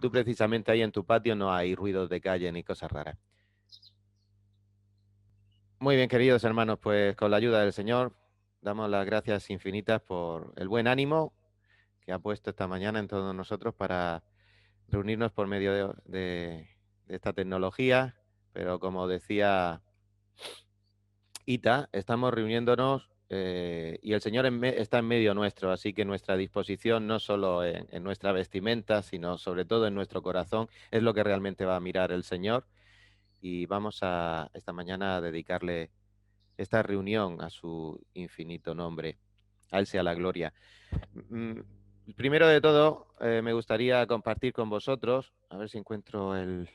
tú precisamente ahí en tu patio no hay ruidos de calle ni cosas raras. Muy bien, queridos hermanos, pues con la ayuda del Señor, damos las gracias infinitas por el buen ánimo que ha puesto esta mañana en todos nosotros para reunirnos por medio de esta tecnología, pero como decía Ita, estamos reuniéndonos y el Señor está en medio nuestro, así que nuestra disposición no solo en nuestra vestimenta, sino sobre todo en nuestro corazón, es lo que realmente va a mirar el Señor y vamos a esta mañana a dedicarle esta reunión a su infinito nombre. A Él sea la gloria. Mm, Primero de todo, me gustaría compartir con vosotros, a ver si encuentro el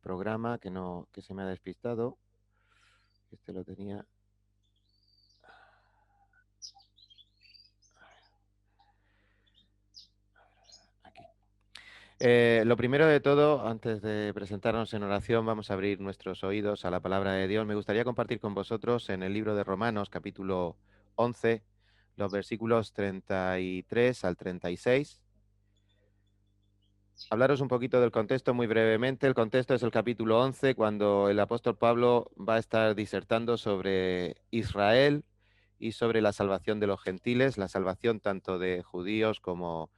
programa que no, que se me ha despistado. Este lo tenía aquí. Lo primero de todo, antes de presentarnos en oración, vamos a abrir nuestros oídos a la palabra de Dios. Me gustaría compartir con vosotros en el libro de Romanos, capítulo 11, los versículos 33 al 36. Hablaros un poquito del contexto muy brevemente. El contexto es el capítulo 11, cuando el apóstol Pablo va a estar disertando sobre Israel y sobre la salvación de los gentiles, la salvación tanto de judíos como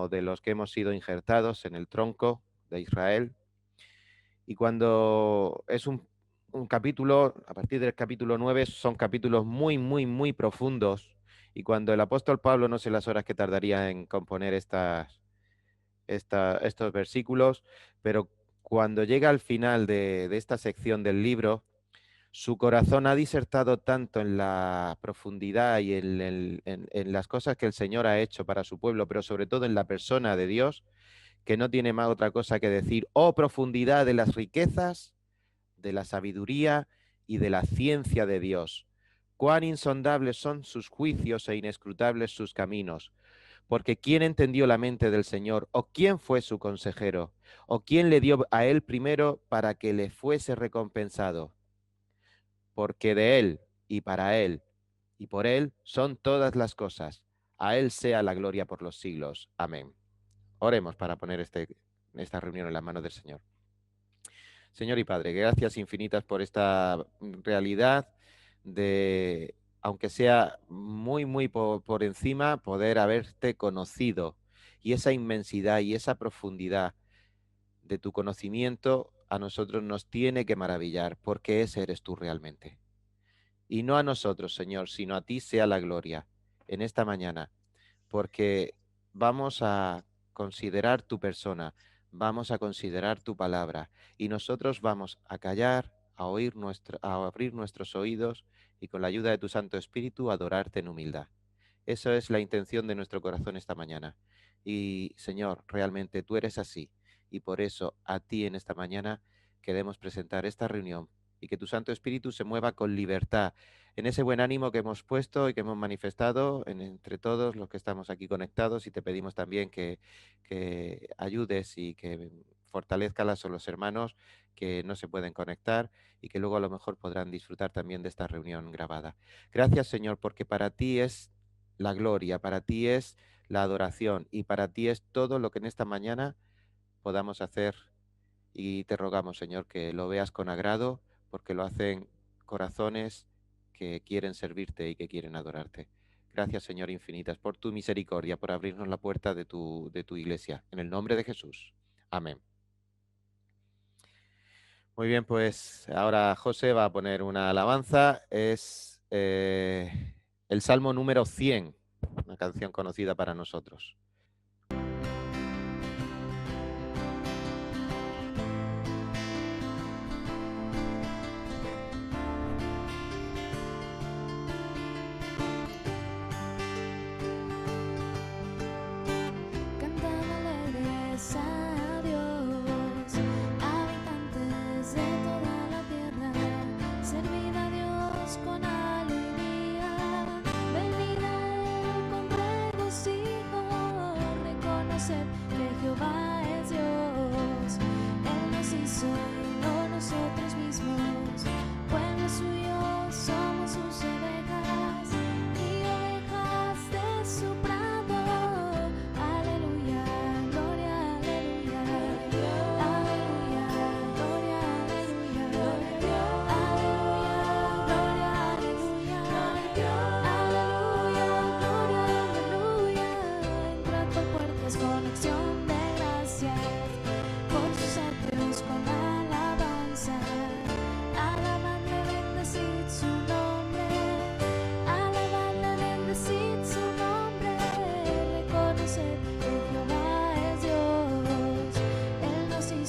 de los que hemos sido injertados en el tronco de Israel. Y cuando es un capítulo, a partir del capítulo 9, son capítulos muy, muy, muy profundos. Y cuando el apóstol Pablo, no sé las horas que tardaría en componer estos versículos, pero cuando llega al final de esta sección del libro, su corazón ha disertado tanto en la profundidad y en las cosas que el Señor ha hecho para su pueblo, pero sobre todo en la persona de Dios, que no tiene más otra cosa que decir: oh profundidad de las riquezas, de la sabiduría y de la ciencia de Dios. Cuán insondables son sus juicios e inescrutables sus caminos. Porque ¿quién entendió la mente del Señor? ¿O quién fue su consejero? ¿O quién le dio a él primero para que le fuese recompensado? Porque de él y para él y por él son todas las cosas. A él sea la gloria por los siglos. Amén. Oremos para poner esta reunión en las manos del Señor. Señor y Padre, gracias infinitas por esta realidad de, aunque sea muy, muy por encima, poder haberte conocido, y esa inmensidad y esa profundidad de tu conocimiento a nosotros nos tiene que maravillar, porque ese eres tú realmente. Y no a nosotros, Señor, sino a ti sea la gloria en esta mañana, porque vamos a considerar tu persona, vamos a considerar tu palabra y nosotros vamos a callar, a abrir nuestros oídos y con la ayuda de tu Santo Espíritu adorarte en humildad. Esa es la intención de nuestro corazón esta mañana. Y Señor, realmente tú eres así y por eso a ti en esta mañana queremos presentar esta reunión y que tu Santo Espíritu se mueva con libertad en ese buen ánimo que hemos puesto y que hemos manifestado entre todos los que estamos aquí conectados, y te pedimos también que ayudes y que fortalezcas a los hermanos que no se pueden conectar y que luego a lo mejor podrán disfrutar también de esta reunión grabada. Gracias, Señor, porque para ti es la gloria, para ti es la adoración y para ti es todo lo que en esta mañana podamos hacer, y te rogamos, Señor, que lo veas con agrado, porque lo hacen corazones que quieren servirte y que quieren adorarte. Gracias, Señor, infinitas, por tu misericordia, por abrirnos la puerta de tu iglesia. En el nombre de Jesús. Amén. Muy bien, pues ahora José va a poner una alabanza. Es el Salmo número 100, una canción conocida para nosotros. Cantan alegres a Dios, habitantes de toda la tierra, servid a Dios con alegría, venid a Él con regocijo.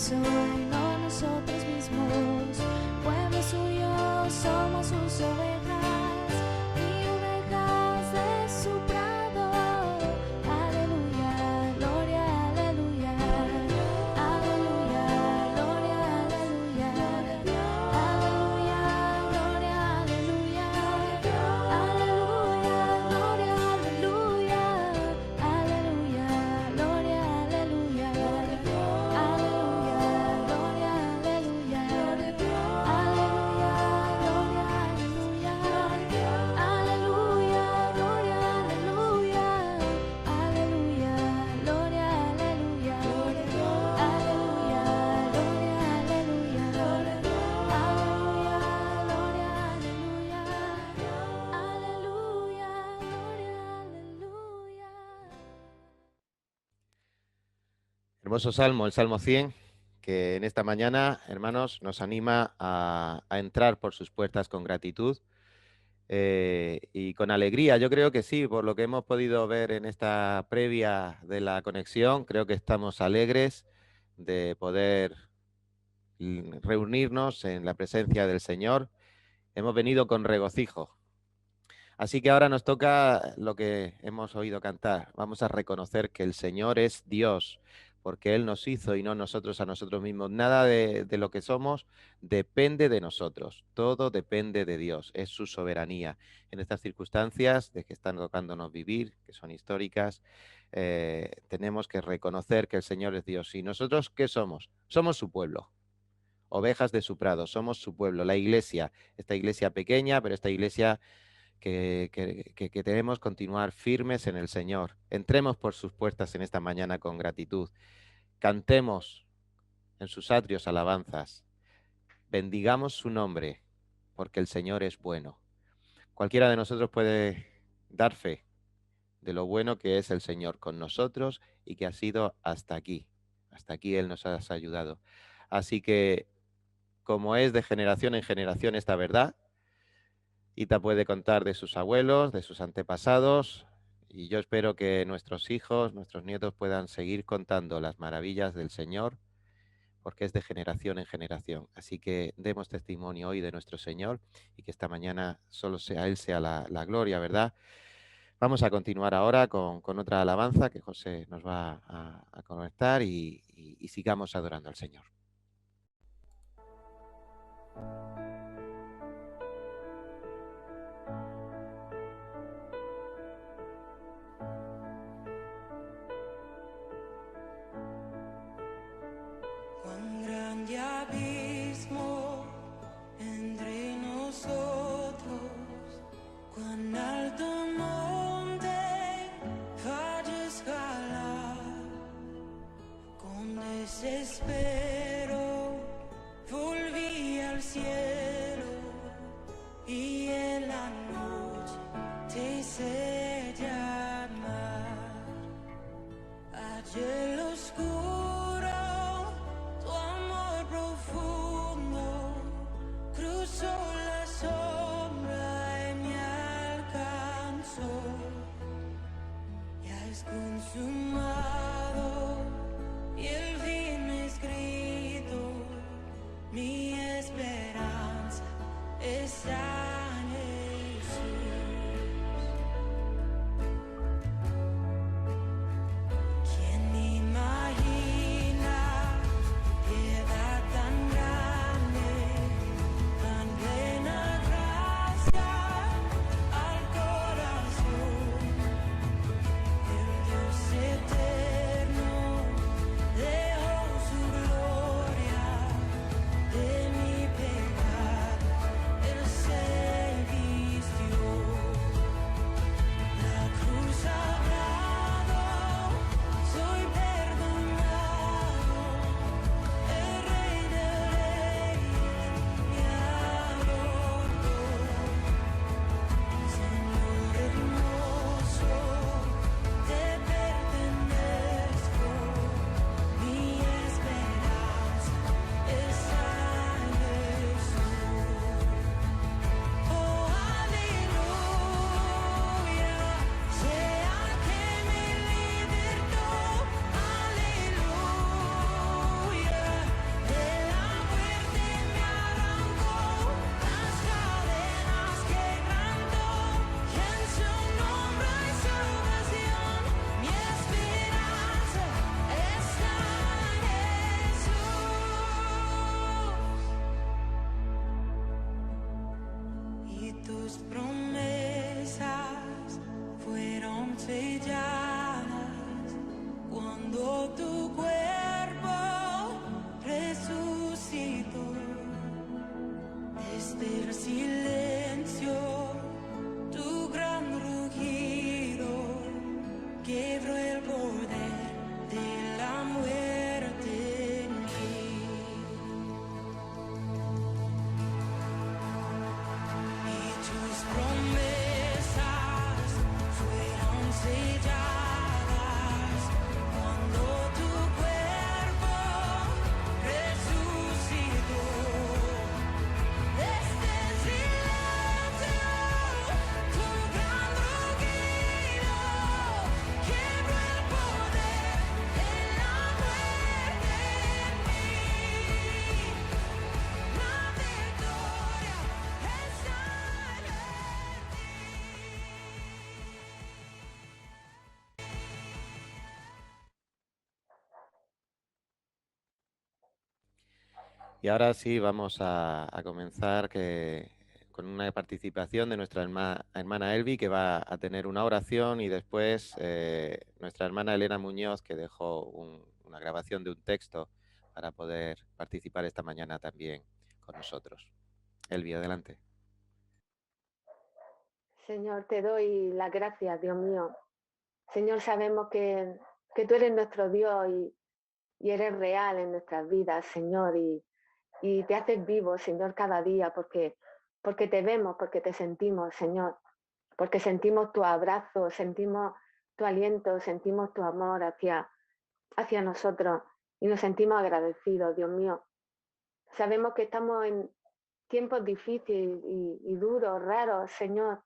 hizo y no nosotros mismos. Pueblo suyo, somos sus ovejas y ovejas de su prado. Aleluya, gloria, aleluya. Aleluya, gloria, aleluya. Aleluya, gloria, aleluya. Aleluya, gloria, aleluya. Aleluya, gloria, aleluya. Aleluya, gloria, aleluya. Aleluya, gloria, aleluya. Aleluya, gloria, aleluya. Aleluya, gloria, aleluya. Aleluya, gloria, aleluya. Aleluya, gloria, aleluya. Aleluya, gloria, aleluya. Hermoso salmo, el Salmo 100, que en esta mañana, hermanos, nos anima a entrar por sus puertas con gratitud y con alegría. Yo creo que sí, por lo que hemos podido ver en esta previa de la conexión, creo que estamos alegres de poder reunirnos en la presencia del Señor. Hemos venido con regocijo. Así que ahora nos toca lo que hemos oído cantar. Vamos a reconocer que el Señor es Dios, porque Él nos hizo y no nosotros a nosotros mismos. Nada de lo que somos depende de nosotros. Todo depende de Dios. Es su soberanía. En estas circunstancias de que están tocándonos vivir, que son históricas, tenemos que reconocer que el Señor es Dios. ¿Y nosotros qué somos? Somos su pueblo. Ovejas de su prado. Somos su pueblo. La iglesia. Esta iglesia pequeña, pero esta iglesia que queremos continuar firmes en el Señor. Entremos por sus puertas en esta mañana con gratitud. Cantemos en sus atrios alabanzas. Bendigamos su nombre, porque el Señor es bueno. Cualquiera de nosotros puede dar fe de lo bueno que es el Señor con nosotros y que ha sido hasta aquí. Hasta aquí Él nos ha ayudado. Así que, como es de generación en generación esta verdad, Ita puede contar de sus abuelos, de sus antepasados, y yo espero que nuestros hijos, nuestros nietos puedan seguir contando las maravillas del Señor, porque es de generación en generación. Así que demos testimonio hoy de nuestro Señor y que esta mañana solo sea Él sea la gloria, ¿verdad? Vamos a continuar ahora con otra alabanza que José nos va a conectar y sigamos adorando al Señor. Cuán grande abismo entre nosotros, cuán alto monte falla escalar, con desespero volví al cielo y en la noche te hice llamar. Ayer lo oscuro, tu amor profundo cruzó la sombra y me alcanzó. Ya es consumado y el fin me escribe. tus promesas fueron selladas cuando tu cuerpo resucitó. Desde el silencio, tu gran rugido quebró el poder de la muerte en ti. Y tus promesas fueron selladas cuando tu cuerpo resucitó. Desde el silencio, tu gran rugido quebró el poder de la muerte en mí. La victoria está en ti. Y ahora sí, vamos a comenzar con una participación de nuestra hermana Elvi, que va a tener una oración, y después nuestra hermana Elena Muñoz, que dejó una grabación de un texto para poder participar esta mañana también con nosotros. Elvi, adelante. Señor, te doy las gracias, Dios mío. Señor, sabemos que tú eres nuestro Dios y eres real en nuestras vidas, Señor, y te haces vivo, Señor, cada día, porque te vemos, porque te sentimos, Señor, porque sentimos tu abrazo, sentimos tu aliento, sentimos tu amor hacia nosotros y nos sentimos agradecidos, Dios mío. Sabemos que estamos en tiempos difíciles y duros, raros, Señor,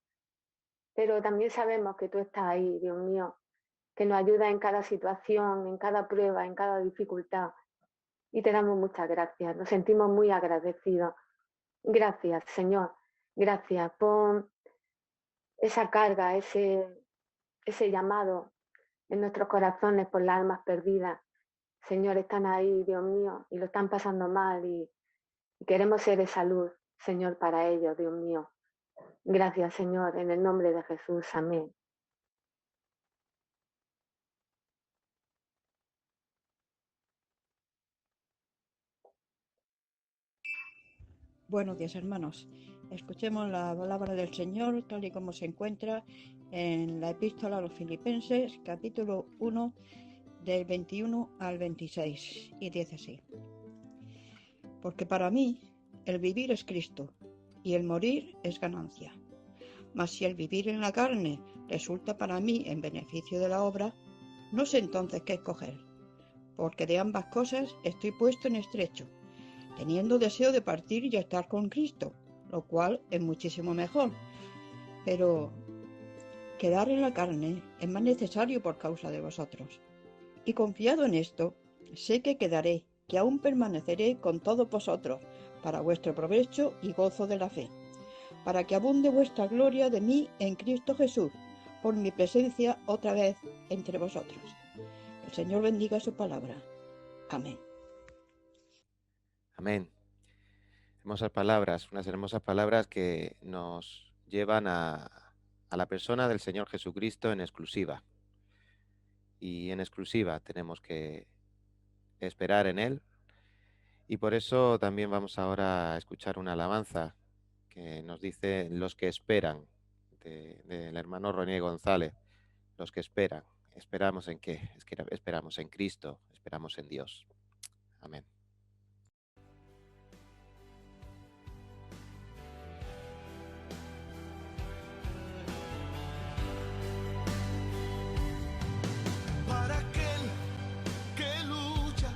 pero también sabemos que tú estás ahí, Dios mío, que nos ayuda en cada situación, en cada prueba, en cada dificultad. Y te damos muchas gracias, nos sentimos muy agradecidos. Gracias, Señor, gracias por esa carga, ese llamado en nuestros corazones por las almas perdidas. Señor, están ahí, Dios mío, y lo están pasando mal y queremos ser esa luz, Señor, para ellos, Dios mío. Gracias, Señor, en el nombre de Jesús. Amén. Buenos días, hermanos. Escuchemos la palabra del Señor tal y como se encuentra en la epístola a los Filipenses, capítulo 1, del 21 al 26, y dice así: Porque para mí el vivir es Cristo y el morir es ganancia. Mas si el vivir en la carne resulta para mí en beneficio de la obra, no sé entonces qué escoger, porque de ambas cosas estoy puesto en estrecho, teniendo deseo de partir y estar con Cristo, lo cual es muchísimo mejor. Pero quedar en la carne es más necesario por causa de vosotros. Y confiado en esto, sé que quedaré, que aún permaneceré con todos vosotros, para vuestro provecho y gozo de la fe, para que abunde vuestra gloria de mí en Cristo Jesús, por mi presencia otra vez entre vosotros. El Señor bendiga su palabra. Amén. Amén. Hermosas palabras, unas hermosas palabras que nos llevan a la persona del Señor Jesucristo en exclusiva. Y en exclusiva tenemos que esperar en Él. Y por eso también vamos ahora a escuchar una alabanza que nos dice los que esperan, del hermano René González. Los que esperan. ¿Esperamos en qué? Esperamos en Cristo, esperamos en Dios. Amén. Para aquel que lucha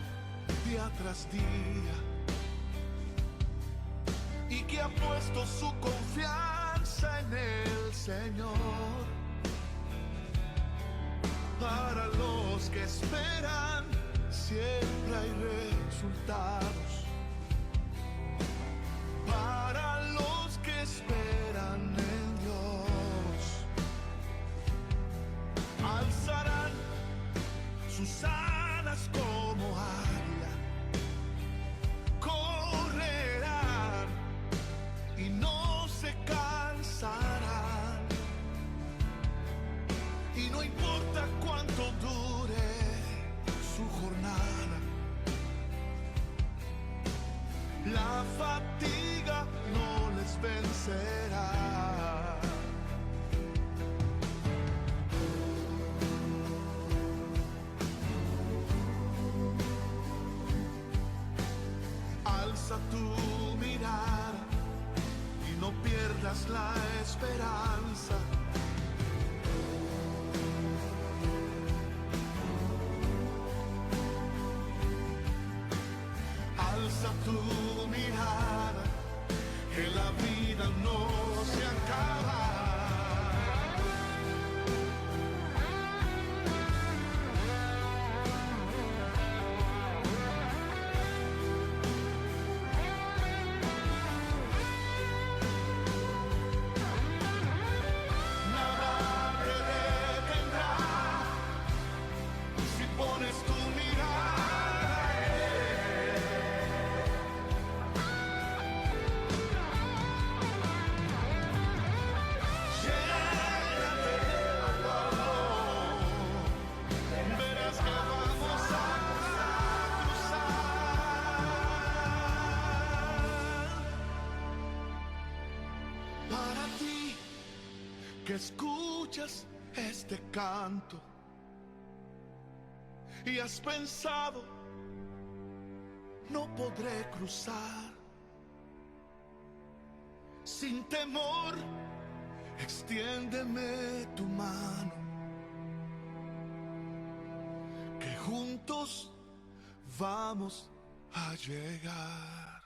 día tras día y que ha puesto su confianza en el Señor. Para los que esperan siempre hay resultados. Para los que esperan en Dios, alzarán sus alas como águila, correrán y no se cansarán. la fatiga no les vencerá. Alza tu mirada y no pierdas la esperanza. Alza tu mirada, que la vida no se acaba. Nada te detendrá si pones tu mirada en Él. Llénate de valor, verás que vamos a cruzar. Para ti que escuchas este canto y has pensado, no podré cruzar. Sin temor, extiéndeme tu mano, que juntos vamos a llegar.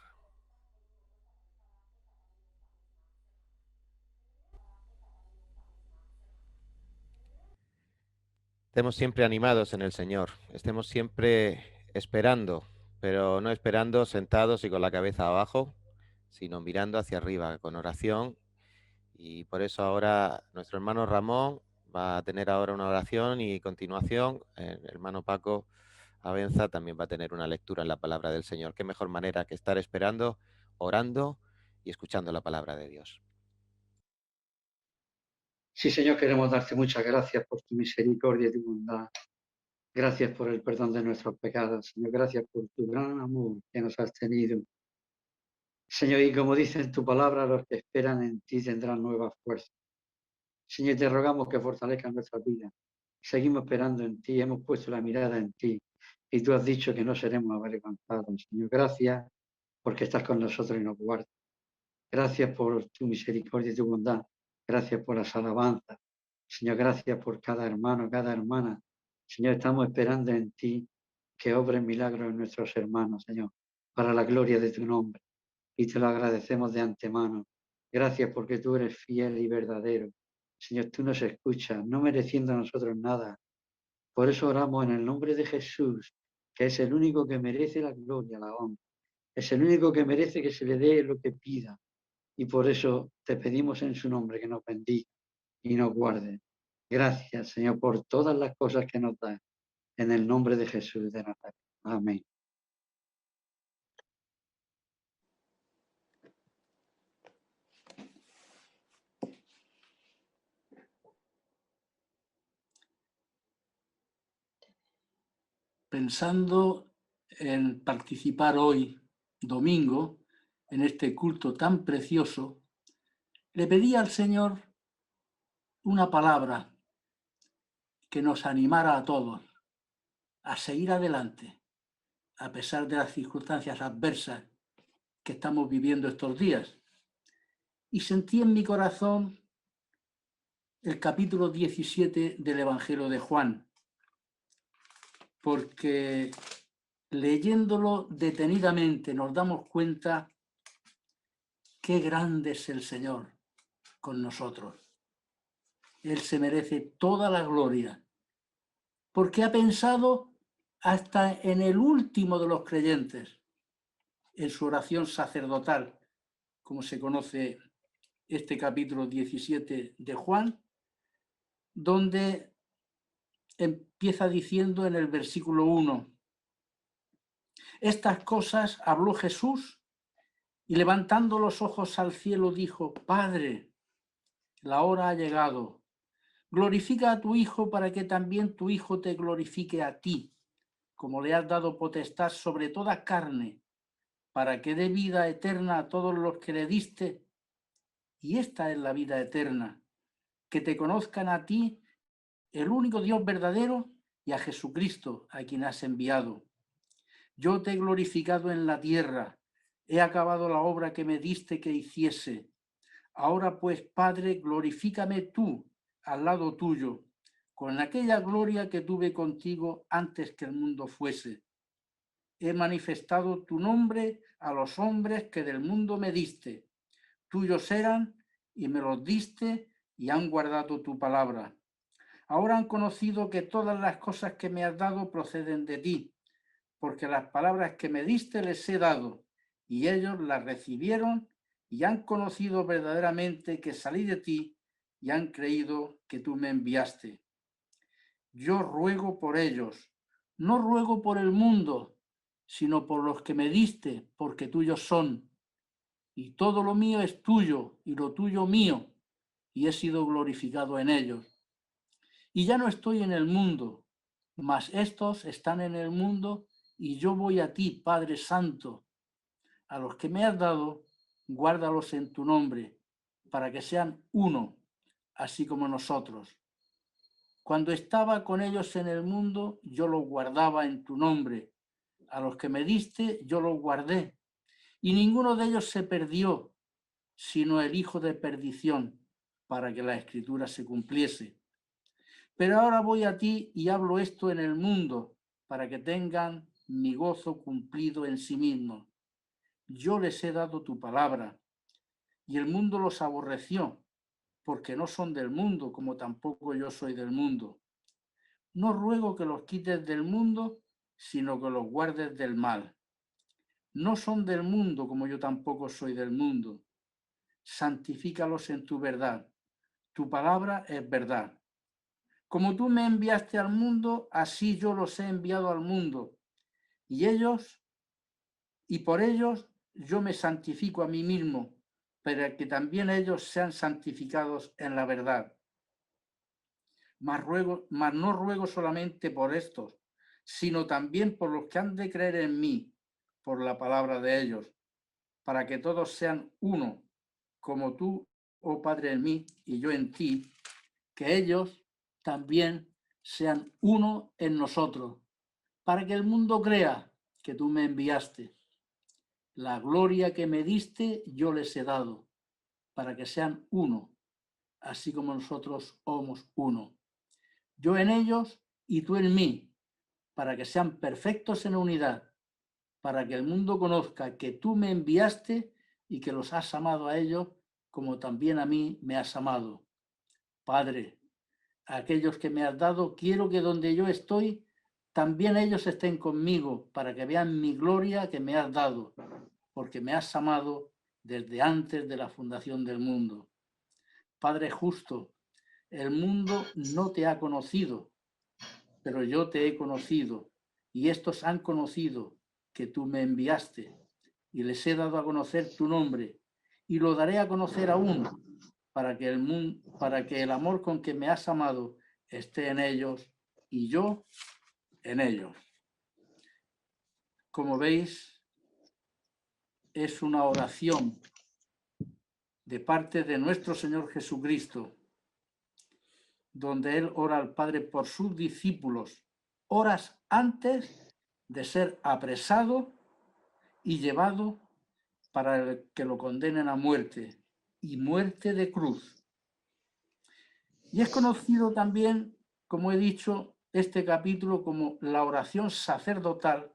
Estemos siempre animados en el Señor, estemos siempre esperando, pero no esperando sentados y con la cabeza abajo, sino mirando hacia arriba con oración. Y por eso ahora nuestro hermano Ramón va a tener ahora una oración y continuación el hermano Paco Abenza también va a tener una lectura en la palabra del Señor. Qué mejor manera que estar esperando, orando y escuchando la palabra de Dios. Sí, Señor, queremos darte muchas gracias por tu misericordia y tu bondad. Gracias por el perdón de nuestros pecados, Señor. Gracias por tu gran amor que nos has tenido. Señor, y como dice en tu palabra, los que esperan en ti tendrán nuevas fuerzas. Señor, te rogamos que fortalezcan nuestras vidas. Seguimos esperando en ti, hemos puesto la mirada en ti y tú has dicho que no seremos avergonzados. Señor, gracias porque estás con nosotros y nos guardas. Gracias por tu misericordia y tu bondad. Gracias por las alabanzas. Señor, gracias por cada hermano, cada hermana. Señor, estamos esperando en ti que obres milagros en nuestros hermanos, Señor, para la gloria de tu nombre. Y te lo agradecemos de antemano. Gracias porque tú eres fiel y verdadero. Señor, tú nos escuchas, no mereciendo a nosotros nada. Por eso oramos en el nombre de Jesús, que es el único que merece la gloria, la honra. Es el único que merece que se le dé lo que pida. Y por eso te pedimos en su nombre que nos bendiga y nos guarde. Gracias, Señor, por todas las cosas que nos das. En el nombre de Jesús de Nazaret. Amén. Pensando en participar hoy, domingo, en este culto tan precioso, le pedí al Señor una palabra que nos animara a todos a seguir adelante, a pesar de las circunstancias adversas que estamos viviendo estos días. Y sentí en mi corazón el capítulo 17 del Evangelio de Juan, porque leyéndolo detenidamente nos damos cuenta qué grande es el Señor con nosotros. Él se merece toda la gloria, porque ha pensado hasta en el último de los creyentes, en su oración sacerdotal, como se conoce este capítulo 17 de Juan, donde empieza diciendo en el versículo 1, estas cosas habló Jesús y levantando los ojos al cielo dijo, Padre, la hora ha llegado, glorifica a tu Hijo para que también tu Hijo te glorifique a ti, como le has dado potestad sobre toda carne, para que dé vida eterna a todos los que le diste. Y esta es la vida eterna, que te conozcan a ti, el único Dios verdadero, y a Jesucristo, a quien has enviado. Yo te he glorificado en la tierra, he acabado la obra que me diste que hiciese. Ahora pues, Padre, glorifícame tú al lado tuyo, con aquella gloria que tuve contigo antes que el mundo fuese. He manifestado tu nombre a los hombres que del mundo me diste. Tuyos eran y me los diste y han guardado tu palabra. Ahora han conocido que todas las cosas que me has dado proceden de ti, porque las palabras que me diste les he dado, y ellos las recibieron y han conocido verdaderamente que salí de ti y han creído que tú me enviaste. Yo ruego por ellos, no ruego por el mundo, sino por los que me diste, porque tuyos son. Y todo lo mío es tuyo y lo tuyo mío, y he sido glorificado en ellos. Y ya no estoy en el mundo, mas estos están en el mundo, y yo voy a ti, Padre Santo. A los que me has dado, guárdalos en tu nombre, para que sean uno, así como nosotros. Cuando estaba con ellos en el mundo, yo los guardaba en tu nombre. A los que me diste, yo los guardé. Y ninguno de ellos se perdió, sino el hijo de perdición, para que la escritura se cumpliese. Pero ahora voy a ti y hablo esto en el mundo, para que tengan mi gozo cumplido en sí mismos. Yo les he dado tu palabra, y el mundo los aborreció, porque no son del mundo, como tampoco yo soy del mundo. No ruego que los quites del mundo, sino que los guardes del mal. No son del mundo, como yo tampoco soy del mundo. Santifícalos en tu verdad. Tu palabra es verdad. Como tú me enviaste al mundo, así yo los he enviado al mundo. Y por ellos yo me santifico a mí mismo, para que también ellos sean santificados en la verdad. Mas no ruego solamente por estos, sino también por los que han de creer en mí, por la palabra de ellos, para que todos sean uno, como tú, oh Padre, en mí y yo en ti, que ellos también sean uno en nosotros, para que el mundo crea que tú me enviaste. La gloria que me diste yo les he dado, para que sean uno, así como nosotros somos uno. Yo en ellos y tú en mí, para que sean perfectos en unidad, para que el mundo conozca que tú me enviaste y que los has amado a ellos como también a mí me has amado. Padre, a aquellos que me has dado, quiero que donde yo estoy, también ellos estén conmigo, para que vean mi gloria que me has dado, porque me has amado desde antes de la fundación del mundo. Padre justo, el mundo no te ha conocido, pero yo te he conocido, y estos han conocido que tú me enviaste, y les he dado a conocer tu nombre, y lo daré a conocer aún, para que el amor con que me has amado esté en ellos, y yo en ellos. Como veis, es una oración de parte de nuestro Señor Jesucristo, donde Él ora al Padre por sus discípulos, horas antes de ser apresado y llevado para que lo condenen a muerte, y muerte de cruz. Y es conocido también, como he dicho, este capítulo como la oración sacerdotal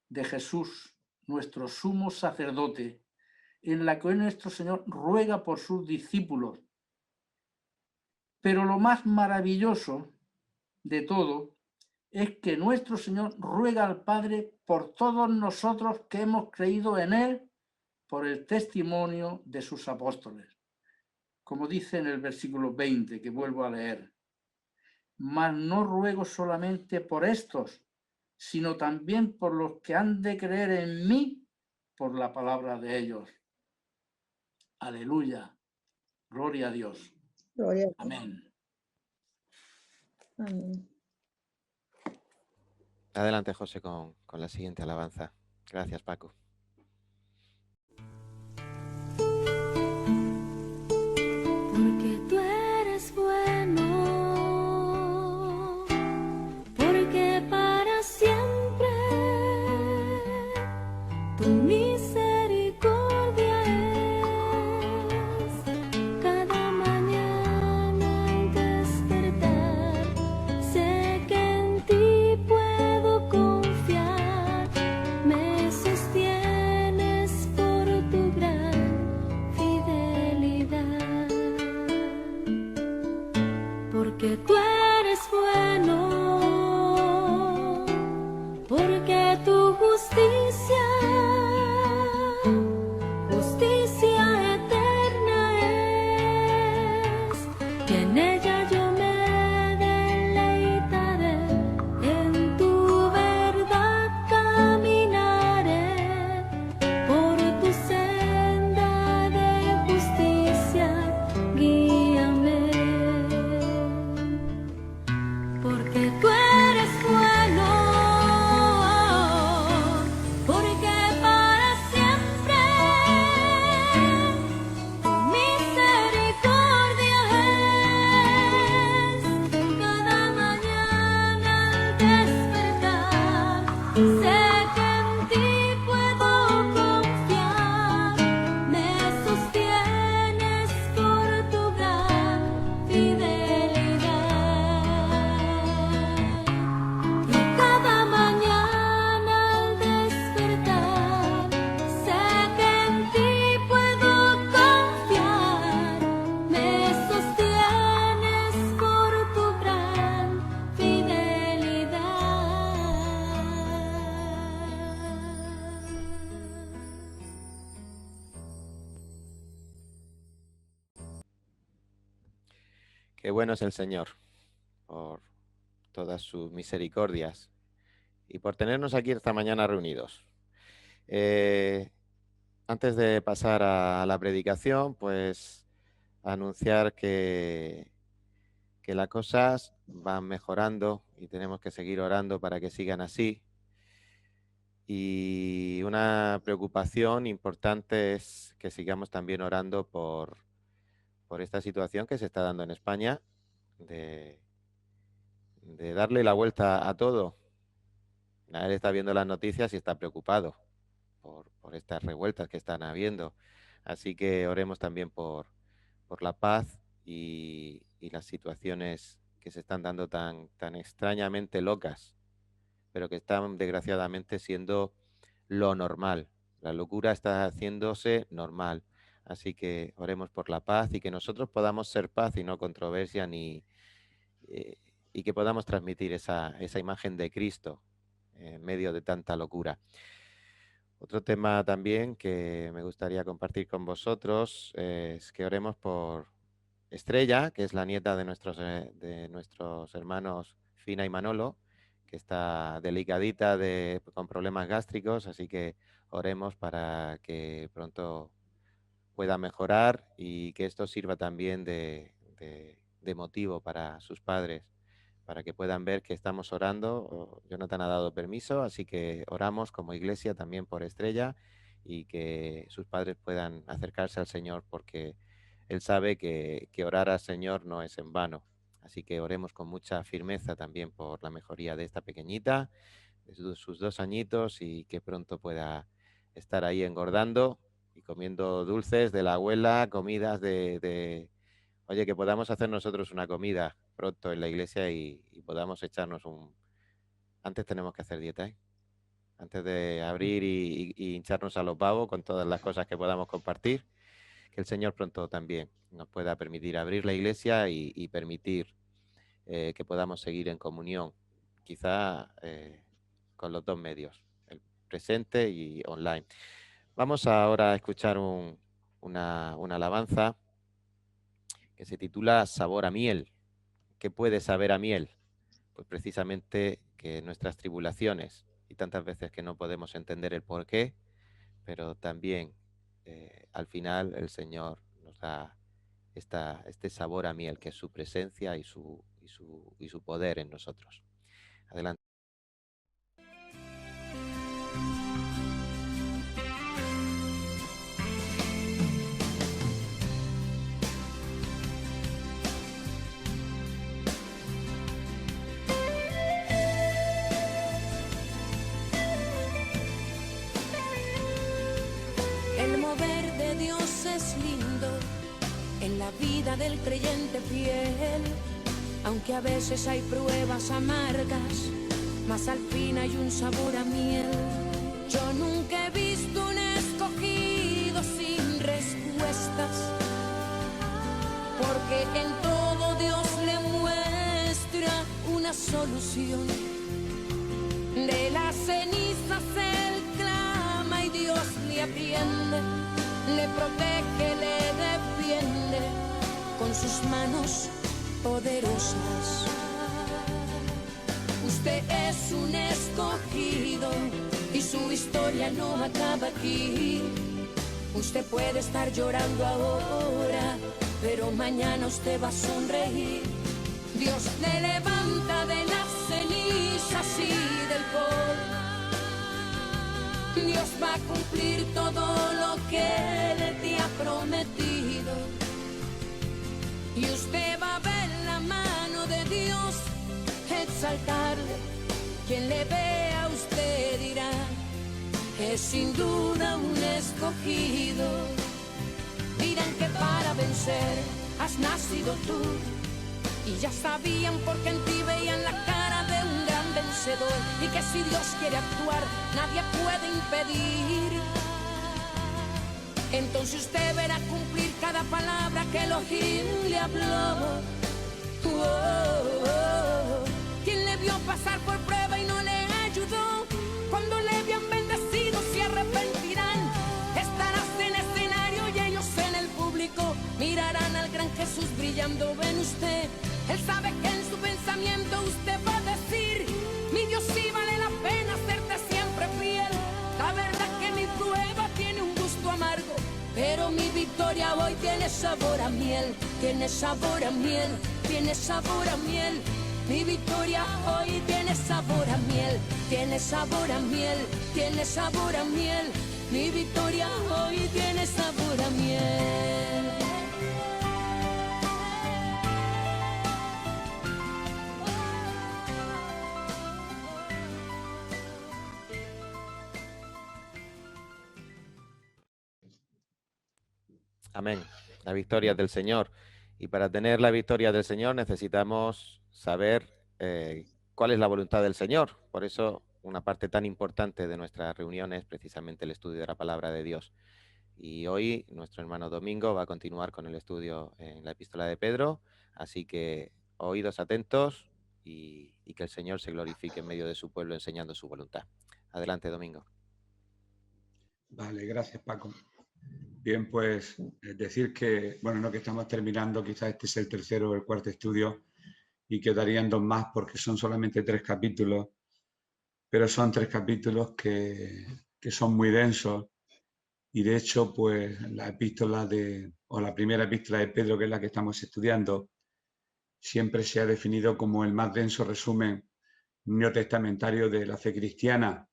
de Jesús, nuestro sumo sacerdote, en la que hoy nuestro Señor ruega por sus discípulos. Pero lo más maravilloso de todo es que nuestro Señor ruega al Padre por todos nosotros que hemos creído en Él por el testimonio de sus apóstoles. Como dice en el versículo 20, que vuelvo a leer. Mas no ruego solamente por estos, sino también por los que han de creer en mí por la palabra de ellos. Aleluya. Gloria a Dios. Gloria a Dios. Amén. Amén. Adelante, José, con la siguiente alabanza. Gracias, Paco. Tu misericordia es cada mañana al despertar. Sé que en ti puedo confiar. Me sostienes por tu gran fidelidad. Porque tú eres bueno, porque tu justicia eterna es, y en ella yo me deleitaré, en tu verdad caminaré, por tu senda de justicia guíame. Porque tú eres bueno, porque para siempre tu misericordia es. Cada mañana al despertar, sé que en ti puedo confiar. Me sostienes por tu gran fidelidad. Y cada mañana al despertar, sé que en ti puedo confiar. Me sostienes por tu gran fidelidad. Qué bueno es el Señor por todas sus misericordias y por tenernos aquí esta mañana reunidos. Antes de pasar a la predicación, pues anunciar que las cosas van mejorando y tenemos que seguir orando para que sigan así. Y una preocupación importante es que sigamos también orando por esta situación que se está dando en España, de darle la vuelta a todo. Él está viendo las noticias y está preocupado por estas revueltas que están habiendo. Así que oremos también por la paz y las situaciones que se están dando tan extrañamente locas, pero que están desgraciadamente siendo lo normal. La locura está haciéndose normal. Así que oremos por la paz y que nosotros podamos ser paz y no controversia, y que podamos transmitir esa imagen de Cristo en medio de tanta locura. Otro tema también que me gustaría compartir con vosotros es que oremos por Estrella, que es la nieta de nuestros hermanos Fina y Manolo, que está delicadita con problemas gástricos, así que oremos para que pronto pueda mejorar y que esto sirva también de motivo para sus padres, para que puedan ver que estamos orando. Jonathan ha dado permiso, así que oramos como iglesia también por Estrella y que sus padres puedan acercarse al Señor, porque Él sabe que orar al Señor no es en vano. Así que oremos con mucha firmeza también por la mejoría de esta pequeñita, de sus 2 añitos, y que pronto pueda estar ahí engordando y comiendo dulces de la abuela, comidas Oye, que podamos hacer nosotros una comida pronto en la iglesia y podamos echarnos Antes tenemos que hacer dieta, ¿eh? Antes de abrir y hincharnos a los pavos con todas las cosas que podamos compartir, que el Señor pronto también nos pueda permitir abrir la iglesia y permitir que podamos seguir en comunión, quizá con los 2 medios, el presente y online. Vamos ahora a escuchar una alabanza que se titula Sabor a miel. ¿Qué puede saber a miel? Pues precisamente que nuestras tribulaciones y tantas veces que no podemos entender el por qué, pero también al final el Señor nos da este sabor a miel, que es su presencia y su poder en nosotros. Adelante. Dios es lindo en la vida del creyente fiel, aunque a veces hay pruebas amargas, mas al fin hay un sabor a miel. Yo nunca he visto un escogido sin respuestas, porque en todo Dios le muestra una solución. De las cenizas él clama y Dios le atiende, le protege, le defiende con sus manos poderosas. Usted es un escogido y su historia no acaba aquí. Usted puede estar llorando ahora, pero mañana usted va a sonreír. Dios le levanta de las cenizas y del polvo. Dios va a cumplir todo lo que Él te ha prometido. Y usted va a ver la mano de Dios exaltarle. Quien le vea a usted dirá, es sin duda un escogido. Dirán que para vencer has nacido tú, y ya sabían porque en ti veían la cara de un gran vencedor, y que si Dios quiere actuar nadie puede impedir. Entonces usted verá cumplir cada palabra que Elohim le habló. Quien le vio pasar por prueba y no le ayudó, cuando le habían bendecido se arrepentirán. Estarás en escenario y ellos en el público mirarán al gran Jesús brillando en usted. Él sabe que en su pensamiento usted va a decir, mi Dios sí vale la pena serte siempre fiel. La verdad que mi prueba tiene un gusto amargo, pero mi victoria hoy tiene sabor a miel. Tiene sabor a miel, tiene sabor a miel. Mi victoria hoy tiene sabor a miel. Tiene sabor a miel, tiene sabor a miel. Mi victoria hoy tiene sabor a miel. Amén. La victoria es del Señor. Y para tener la victoria del Señor necesitamos saber cuál es la voluntad del Señor. Por eso una parte tan importante de nuestra reunión es precisamente el estudio de la palabra de Dios. Y hoy nuestro hermano Domingo va a continuar con el estudio en la epístola de Pedro. Así que oídos atentos y que el Señor se glorifique en medio de su pueblo enseñando su voluntad. Adelante, Domingo. Vale, gracias, Paco. Bien, pues decir que, bueno, no que estamos terminando, quizás este es el tercero o el cuarto estudio y quedarían dos más porque son solamente 3 capítulos, pero son 3 capítulos que son muy densos y de hecho, pues la epístola o la primera epístola de Pedro, que es la que estamos estudiando, siempre se ha definido como el más denso resumen neotestamentario de la fe cristiana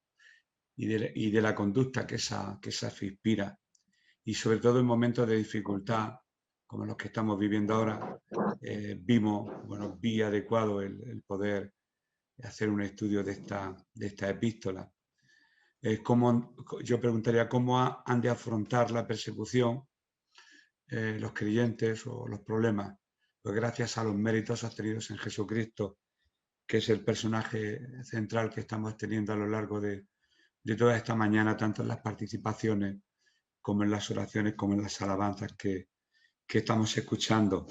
y de la conducta que esa fe inspira. Y sobre todo en momentos de dificultad, como los que estamos viviendo ahora, vi adecuado el poder hacer un estudio de esta epístola. Yo preguntaría cómo han de afrontar la persecución los creyentes o los problemas. Pues gracias a los méritos obtenidos en Jesucristo, que es el personaje central que estamos teniendo a lo largo de toda esta mañana, tanto en las participaciones como en las oraciones, como en las alabanzas que estamos escuchando.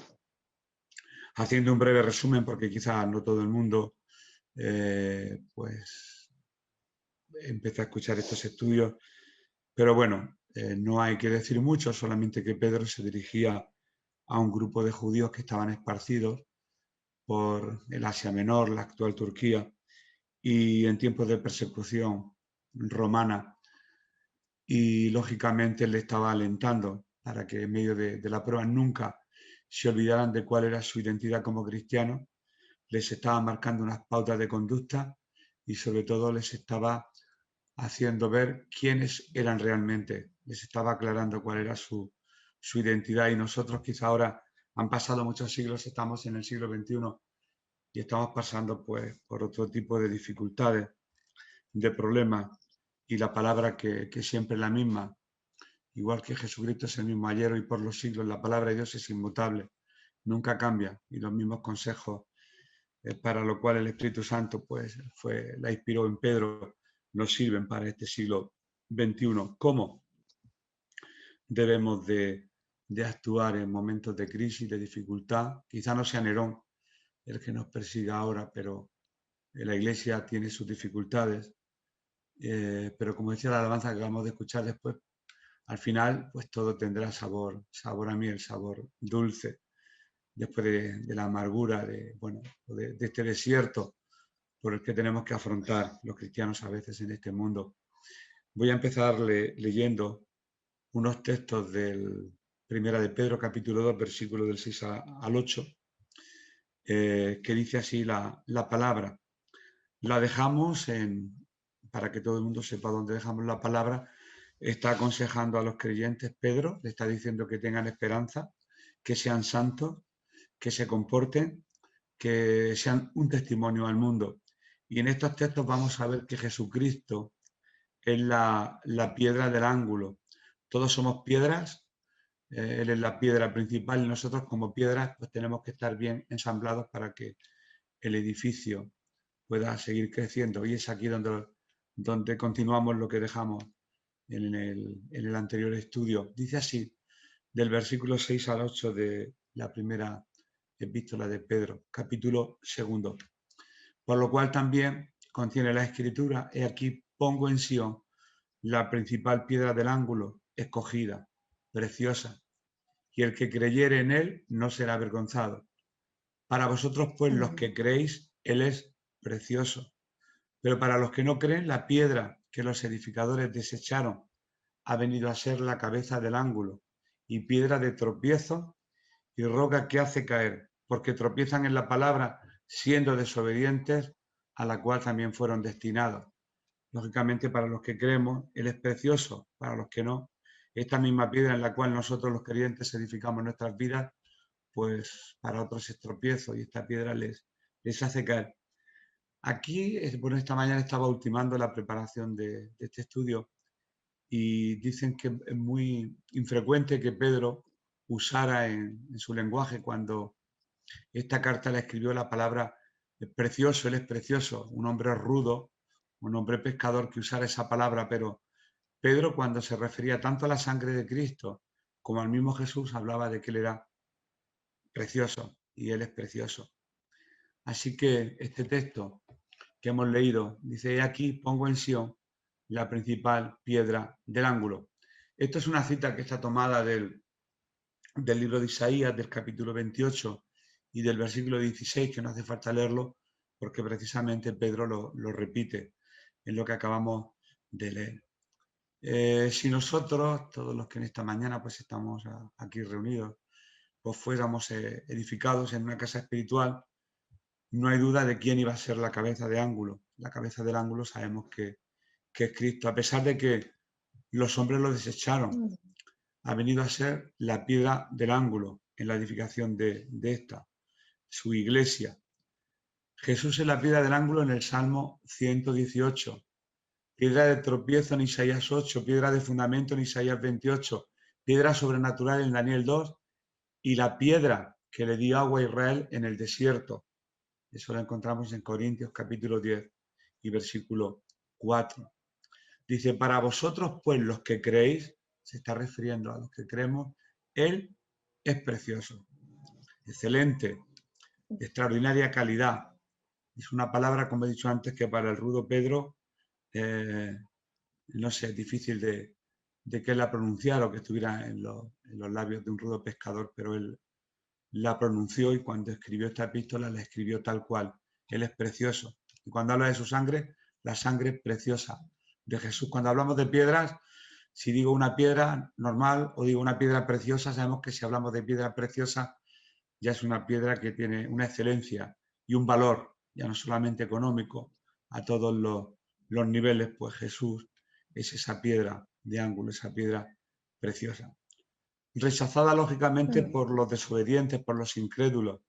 Haciendo un breve resumen, porque quizás no todo el mundo pues empieza a escuchar estos estudios, pero bueno, no hay que decir mucho, solamente que Pedro se dirigía a un grupo de judíos que estaban esparcidos por el Asia Menor, la actual Turquía, y en tiempos de persecución romana, y lógicamente le estaba alentando para que en medio de la prueba nunca se olvidaran de cuál era su identidad como cristianos. Les estaba marcando unas pautas de conducta y sobre todo les estaba haciendo ver quiénes eran realmente, les estaba aclarando cuál era su identidad. Y nosotros quizá ahora han pasado muchos siglos, estamos en el siglo XXI y estamos pasando pues por otro tipo de dificultades, de problemas, y la palabra que siempre es la misma igual que Jesucristo es el mismo ayer, hoy, por los siglos, la palabra de Dios es inmutable, nunca cambia, y los mismos consejos para lo cual el Espíritu Santo pues, la inspiró en Pedro, nos sirven para este siglo XXI. ¿Cómo debemos de actuar en momentos de crisis, de dificultad? Quizá no sea Nerón el que nos persiga ahora, pero la Iglesia tiene sus dificultades. Pero como decía la alabanza que acabamos de escuchar después, al final pues todo tendrá sabor a miel, sabor dulce, después de la amargura de este desierto por el que tenemos que afrontar los cristianos a veces en este mundo. Voy a empezar leyendo unos textos del Primera de Pedro, capítulo 2, versículos del 6 al 8, que dice así la palabra. La dejamos para que todo el mundo sepa dónde dejamos la palabra. Está aconsejando a los creyentes, Pedro, le está diciendo que tengan esperanza, que sean santos, que se comporten, que sean un testimonio al mundo. Y en estos textos vamos a ver que Jesucristo es la piedra del ángulo. Todos somos piedras, Él es la piedra principal y nosotros como piedras pues tenemos que estar bien ensamblados para que el edificio pueda seguir creciendo. Y es aquí donde continuamos lo que dejamos en el anterior estudio. Dice así, del versículo 6 al 8 de la primera epístola de Pedro, capítulo 2. Por lo cual también contiene la Escritura, he aquí pongo en Sión la principal piedra del ángulo, escogida, preciosa, y el que creyere en él no será avergonzado. Para vosotros, pues, los que creéis, él es precioso. Pero para los que no creen, la piedra que los edificadores desecharon ha venido a ser la cabeza del ángulo, y piedra de tropiezo y roca que hace caer, porque tropiezan en la palabra, siendo desobedientes, a la cual también fueron destinados. Lógicamente, para los que creemos, Él es precioso, para los que no, esta misma piedra en la cual nosotros los creyentes edificamos nuestras vidas, pues para otros es tropiezo y esta piedra les hace caer. Aquí, bueno, esta mañana estaba ultimando la preparación de este estudio y dicen que es muy infrecuente que Pedro usara en su lenguaje cuando esta carta la escribió la palabra precioso, él es precioso, un hombre rudo, un hombre pescador que usara esa palabra, pero Pedro cuando se refería tanto a la sangre de Cristo como al mismo Jesús hablaba de que él era precioso y él es precioso. Así que este texto que hemos leído dice, aquí pongo en Sión la principal piedra del ángulo. Esto es una cita que está tomada del libro de Isaías, del capítulo 28 y del versículo 16, que no hace falta leerlo porque precisamente Pedro lo repite en lo que acabamos de leer. Si nosotros, todos los que en esta mañana pues estamos aquí reunidos, pues fuéramos edificados en una casa espiritual, no hay duda de quién iba a ser la cabeza de ángulo. La cabeza del ángulo sabemos que es Cristo, a pesar de que los hombres lo desecharon. Ha venido a ser la piedra del ángulo en la edificación de esta, su iglesia. Jesús es la piedra del ángulo en el Salmo 118, piedra de tropiezo en Isaías 8, piedra de fundamento en Isaías 28, piedra sobrenatural en Daniel 2 y la piedra que le dio agua a Israel en el desierto. Eso lo encontramos en Corintios capítulo 10 y versículo 4. Dice, para vosotros pues los que creéis, se está refiriendo a los que creemos, Él es precioso, excelente, de extraordinaria calidad. Es una palabra, como he dicho antes, que para el rudo Pedro, no sé, es difícil de que él la pronunciara o que estuviera en los labios de un rudo pescador, pero él la pronunció y cuando escribió esta epístola la escribió tal cual. Él es precioso. Y cuando habla de su sangre, la sangre preciosa de Jesús. Cuando hablamos de piedras, si digo una piedra normal o digo una piedra preciosa, sabemos que si hablamos de piedra preciosa, ya es una piedra que tiene una excelencia y un valor, ya no solamente económico, a todos los niveles, pues Jesús es esa piedra de ángulo, esa piedra preciosa. Rechazada lógicamente por los desobedientes, por los incrédulos.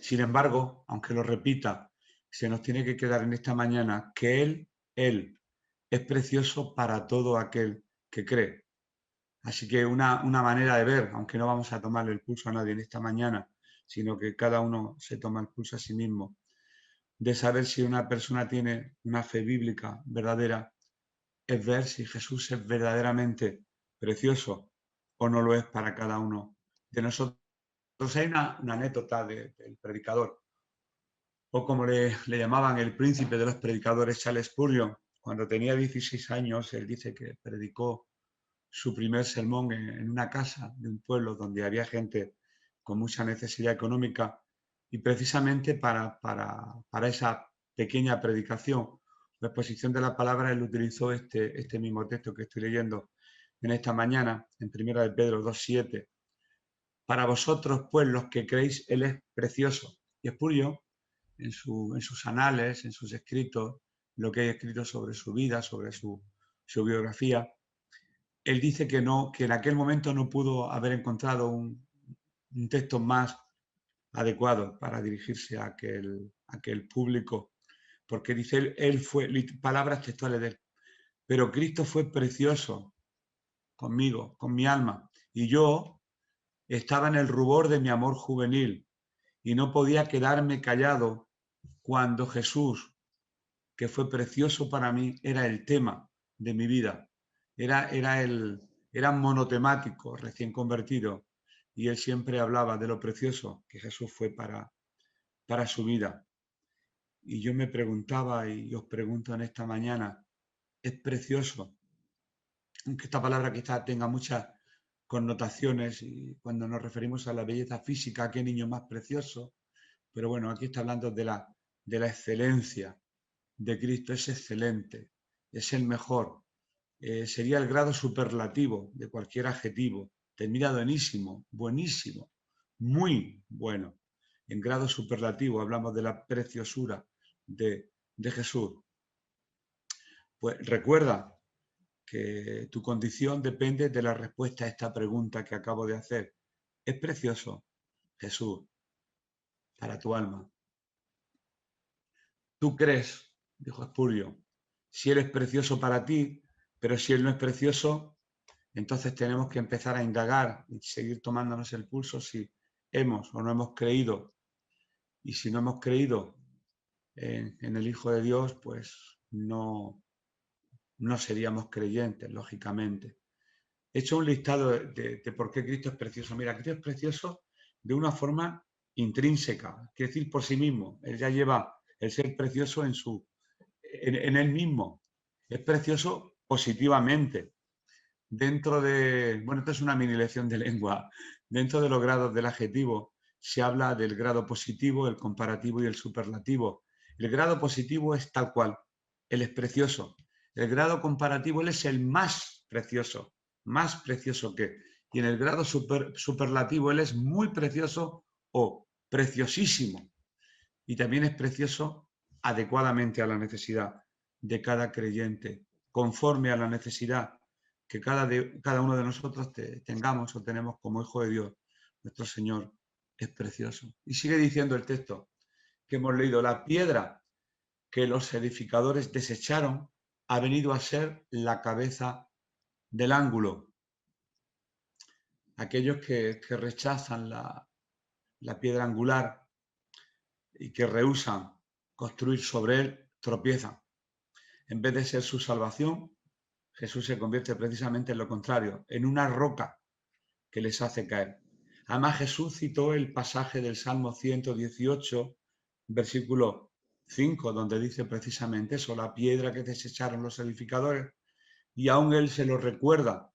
Sin embargo, aunque lo repita, se nos tiene que quedar en esta mañana que Él es precioso para todo aquel que cree. Así que una manera de ver, aunque no vamos a tomarle el pulso a nadie en esta mañana, sino que cada uno se toma el pulso a sí mismo, de saber si una persona tiene una fe bíblica verdadera, es ver si Jesús es verdaderamente precioso o no lo es para cada uno de nosotros. Hay una anécdota del predicador, o como le llamaban el príncipe de los predicadores, Charles Spurgeon. Cuando tenía 16 años, él dice que predicó su primer sermón en una casa de un pueblo donde había gente con mucha necesidad económica, y precisamente para esa pequeña predicación, la exposición de la palabra, él utilizó este mismo texto que estoy leyendo en esta mañana, en 1 de Pedro 2:7. Para vosotros, pues, los que creéis, Él es precioso. Y Spurgeon, en sus anales, en sus escritos, lo que hay escrito sobre su vida, sobre su biografía, él dice que en aquel momento no pudo haber encontrado un texto más adecuado para dirigirse a aquel público, porque dice él fue, palabras textuales de él, pero Cristo fue precioso conmigo, con mi alma, y yo estaba en el rubor de mi amor juvenil y no podía quedarme callado cuando Jesús, que fue precioso para mí, era el tema de mi vida. Era monotemático, recién convertido, y él siempre hablaba de lo precioso que Jesús fue para su vida. Y yo me preguntaba, y os pregunto en esta mañana, ¿es precioso? Aunque esta palabra quizá tenga muchas connotaciones, y cuando nos referimos a la belleza física, ¿qué niño más precioso? Pero bueno, aquí está hablando de la excelencia de Cristo. Es excelente, es el mejor. Sería el grado superlativo de cualquier adjetivo. Termina buenísimo, buenísimo, muy bueno. En grado superlativo hablamos de la preciosura de Jesús. Pues recuerda que tu condición depende de la respuesta a esta pregunta que acabo de hacer. ¿Es precioso Jesús para tu alma? Tú crees, dijo Spurgeon, si Él es precioso para ti, pero si Él no es precioso, entonces tenemos que empezar a indagar y seguir tomándonos el pulso si hemos o no hemos creído. Y si no hemos creído en el Hijo de Dios, pues no seríamos creyentes, lógicamente. He hecho un listado de por qué Cristo es precioso. Mira, Cristo es precioso de una forma intrínseca, quiere decir por sí mismo. Él ya lleva el ser precioso en él mismo. Es precioso positivamente. Dentro de, bueno, esto es una mini lección de lengua. Dentro de los grados del adjetivo se habla del grado positivo, el comparativo y el superlativo. El grado positivo es tal cual, Él es precioso. El grado comparativo, Él es el más precioso que. Y en el grado superlativo, Él es muy precioso o preciosísimo. Y también es precioso adecuadamente a la necesidad de cada creyente, conforme a la necesidad que cada uno de nosotros tengamos o tenemos como hijo de Dios. Nuestro Señor es precioso. Y sigue diciendo el texto que hemos leído: la piedra que los edificadores desecharon ha venido a ser la cabeza del ángulo. Aquellos que rechazan la piedra angular y que rehúsan construir sobre él, tropiezan. En vez de ser su salvación, Jesús se convierte precisamente en lo contrario, en una roca que les hace caer. Además, Jesús citó el pasaje del Salmo 118, versículo 5, donde dice precisamente eso: la piedra que desecharon los edificadores, y aún él se lo recuerda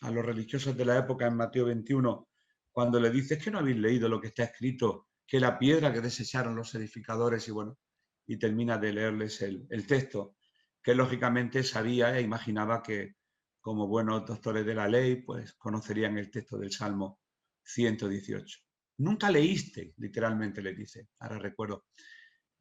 a los religiosos de la época en Mateo 21, cuando le dice: ¿es que no habéis leído lo que está escrito, que la piedra que desecharon los edificadores? Y bueno, y termina de leerles el texto, que lógicamente sabía e imaginaba que, como buenos doctores de la ley, pues conocerían el texto del Salmo 118. Nunca leíste, literalmente le dice, ahora recuerdo.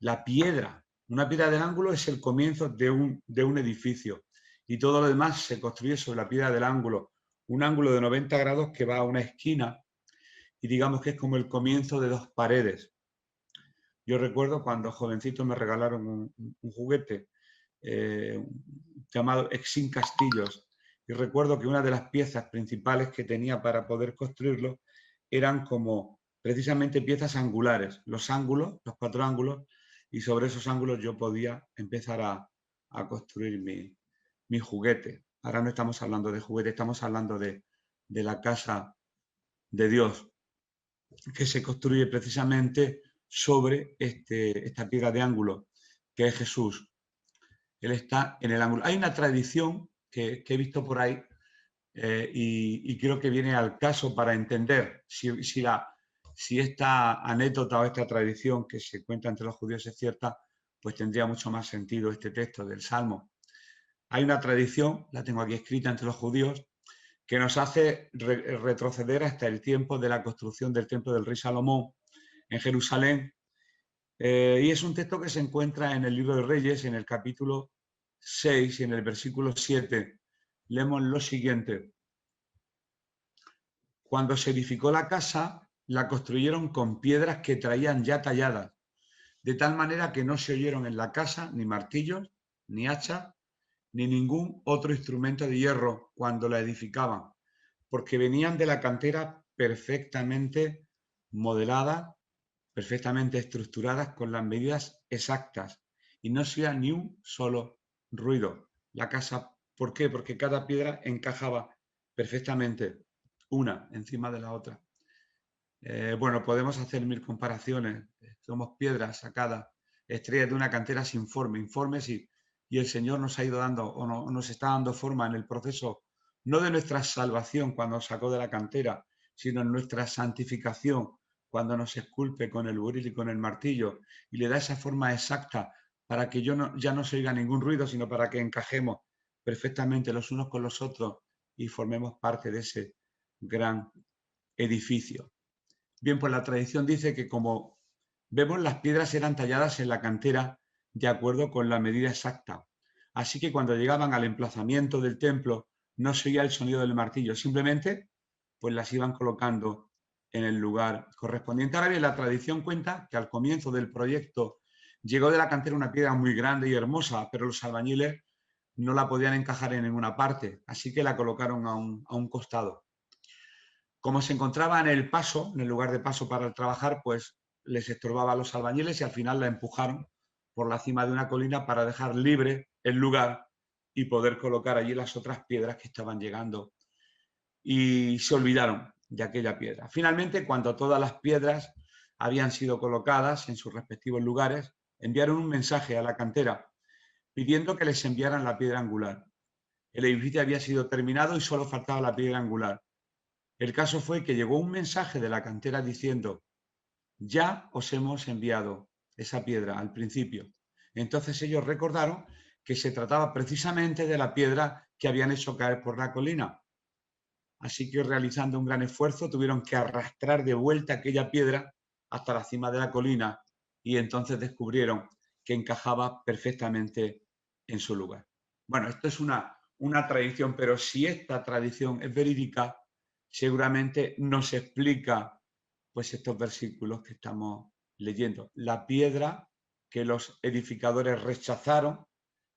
La piedra, una piedra del ángulo es el comienzo de un edificio, y todo lo demás se construye sobre la piedra del ángulo, un ángulo de 90 grados que va a una esquina, y digamos que es como el comienzo de dos paredes. Yo recuerdo cuando jovencito me regalaron un juguete llamado Exin Castillos, y recuerdo que una de las piezas principales que tenía para poder construirlo eran como precisamente piezas angulares, los ángulos, los 4 ángulos, y sobre esos ángulos yo podía empezar a construir mi juguete. Ahora no estamos hablando de juguete, estamos hablando de la casa de Dios, que se construye precisamente sobre esta piedra de ángulo, que es Jesús. Él está en el ángulo. Hay una tradición que he visto por ahí y creo que viene al caso para entender si esta anécdota o esta tradición que se cuenta entre los judíos es cierta, pues tendría mucho más sentido este texto del Salmo. Hay una tradición, la tengo aquí escrita entre los judíos, que nos hace retroceder hasta el tiempo de la construcción del templo del rey Salomón en Jerusalén. Y es un texto que se encuentra en el libro de Reyes, en el capítulo 6 y en el versículo 7. Leemos lo siguiente. Cuando se edificó la casa, la construyeron con piedras que traían ya talladas, de tal manera que no se oyeron en la casa ni martillos, ni hachas, ni ningún otro instrumento de hierro cuando la edificaban, porque venían de la cantera perfectamente modeladas, perfectamente estructuradas con las medidas exactas y no se oía ni un solo ruido. La casa, ¿por qué? Porque cada piedra encajaba perfectamente una encima de la otra. Bueno, podemos hacer 1000 comparaciones. Somos piedras sacadas, estrellas de una cantera sin forma, informes y el Señor nos ha ido dando o no, nos está dando forma en el proceso, no de nuestra salvación cuando nos sacó de la cantera, sino en nuestra santificación cuando nos esculpe con el buril y con el martillo y le da esa forma exacta para que ya no se oiga ningún ruido, sino para que encajemos perfectamente los unos con los otros y formemos parte de ese gran edificio. Bien, pues la tradición dice que como vemos, las piedras eran talladas en la cantera de acuerdo con la medida exacta. Así que cuando llegaban al emplazamiento del templo no se oía el sonido del martillo, simplemente pues las iban colocando en el lugar correspondiente. Ahora bien, la tradición cuenta que al comienzo del proyecto llegó de la cantera una piedra muy grande y hermosa, pero los albañiles no la podían encajar en ninguna parte, así que la colocaron a un costado. Como se encontraba en el paso, en el lugar de paso para trabajar, pues les estorbaba a los albañiles y al final la empujaron por la cima de una colina para dejar libre el lugar y poder colocar allí las otras piedras que estaban llegando. Y se olvidaron de aquella piedra. Finalmente, cuando todas las piedras habían sido colocadas en sus respectivos lugares, enviaron un mensaje a la cantera pidiendo que les enviaran la piedra angular. El edificio había sido terminado y solo faltaba la piedra angular. El caso fue que llegó un mensaje de la cantera diciendo: ya os hemos enviado esa piedra al principio. Entonces ellos recordaron que se trataba precisamente de la piedra que habían hecho caer por la colina. Así que realizando un gran esfuerzo tuvieron que arrastrar de vuelta aquella piedra hasta la cima de la colina y entonces descubrieron que encajaba perfectamente en su lugar. Bueno, esto es una tradición, pero si esta tradición es verídica, seguramente nos explica pues estos versículos que estamos leyendo. La piedra que los edificadores rechazaron,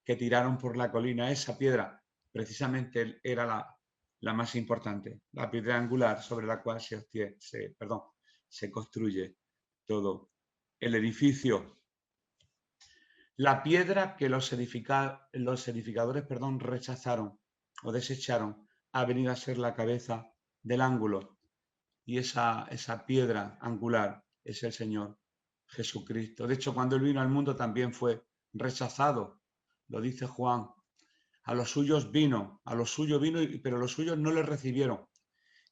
que tiraron por la colina, esa piedra precisamente era la más importante, la piedra angular sobre la cual se construye todo el edificio. La piedra que los edificadores rechazaron o desecharon ha venido a ser la cabeza del ángulo. Y esa piedra angular es el Señor Jesucristo. De hecho, cuando Él vino al mundo también fue rechazado. Lo dice Juan. A los suyos vino, pero los suyos no le recibieron.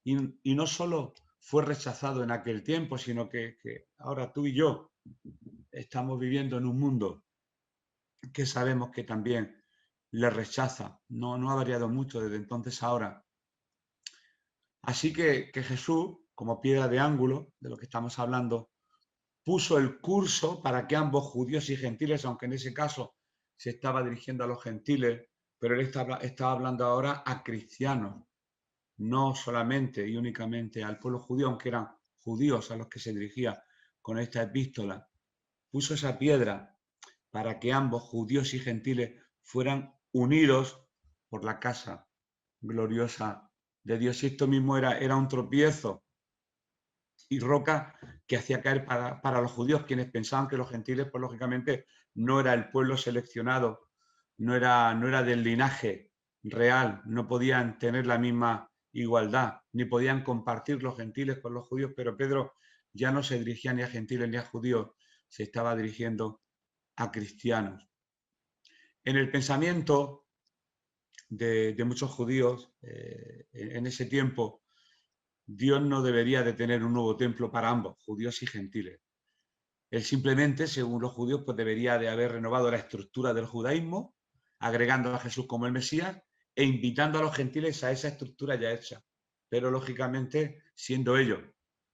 Y no solo fue rechazado en aquel tiempo, sino que ahora tú y yo estamos viviendo en un mundo que sabemos que también le rechaza. No ha variado mucho desde entonces a ahora. Así que Jesús, como piedra de ángulo, de lo que estamos hablando, puso el curso para que ambos judíos y gentiles, aunque en ese caso se estaba dirigiendo a los gentiles, pero él estaba hablando ahora a cristianos, no solamente y únicamente al pueblo judío, aunque eran judíos a los que se dirigía con esta epístola. Puso esa piedra para que ambos, judíos y gentiles, fueran unidos por la casa gloriosa de Dios. Y esto mismo era un tropiezo y roca que hacía caer para los judíos, quienes pensaban que los gentiles, pues lógicamente, no era el pueblo seleccionado, no era del linaje real, no podían tener la misma igualdad, ni podían compartir los gentiles con los judíos, pero Pedro ya no se dirigía ni a gentiles ni a judíos, se estaba dirigiendo a cristianos. En el pensamiento de muchos judíos en ese tiempo, Dios no debería de tener un nuevo templo para ambos, judíos y gentiles. Él simplemente, según los judíos, pues debería de haber renovado la estructura del judaísmo, agregando a Jesús como el Mesías e invitando a los gentiles a esa estructura ya hecha. Pero lógicamente, siendo ellos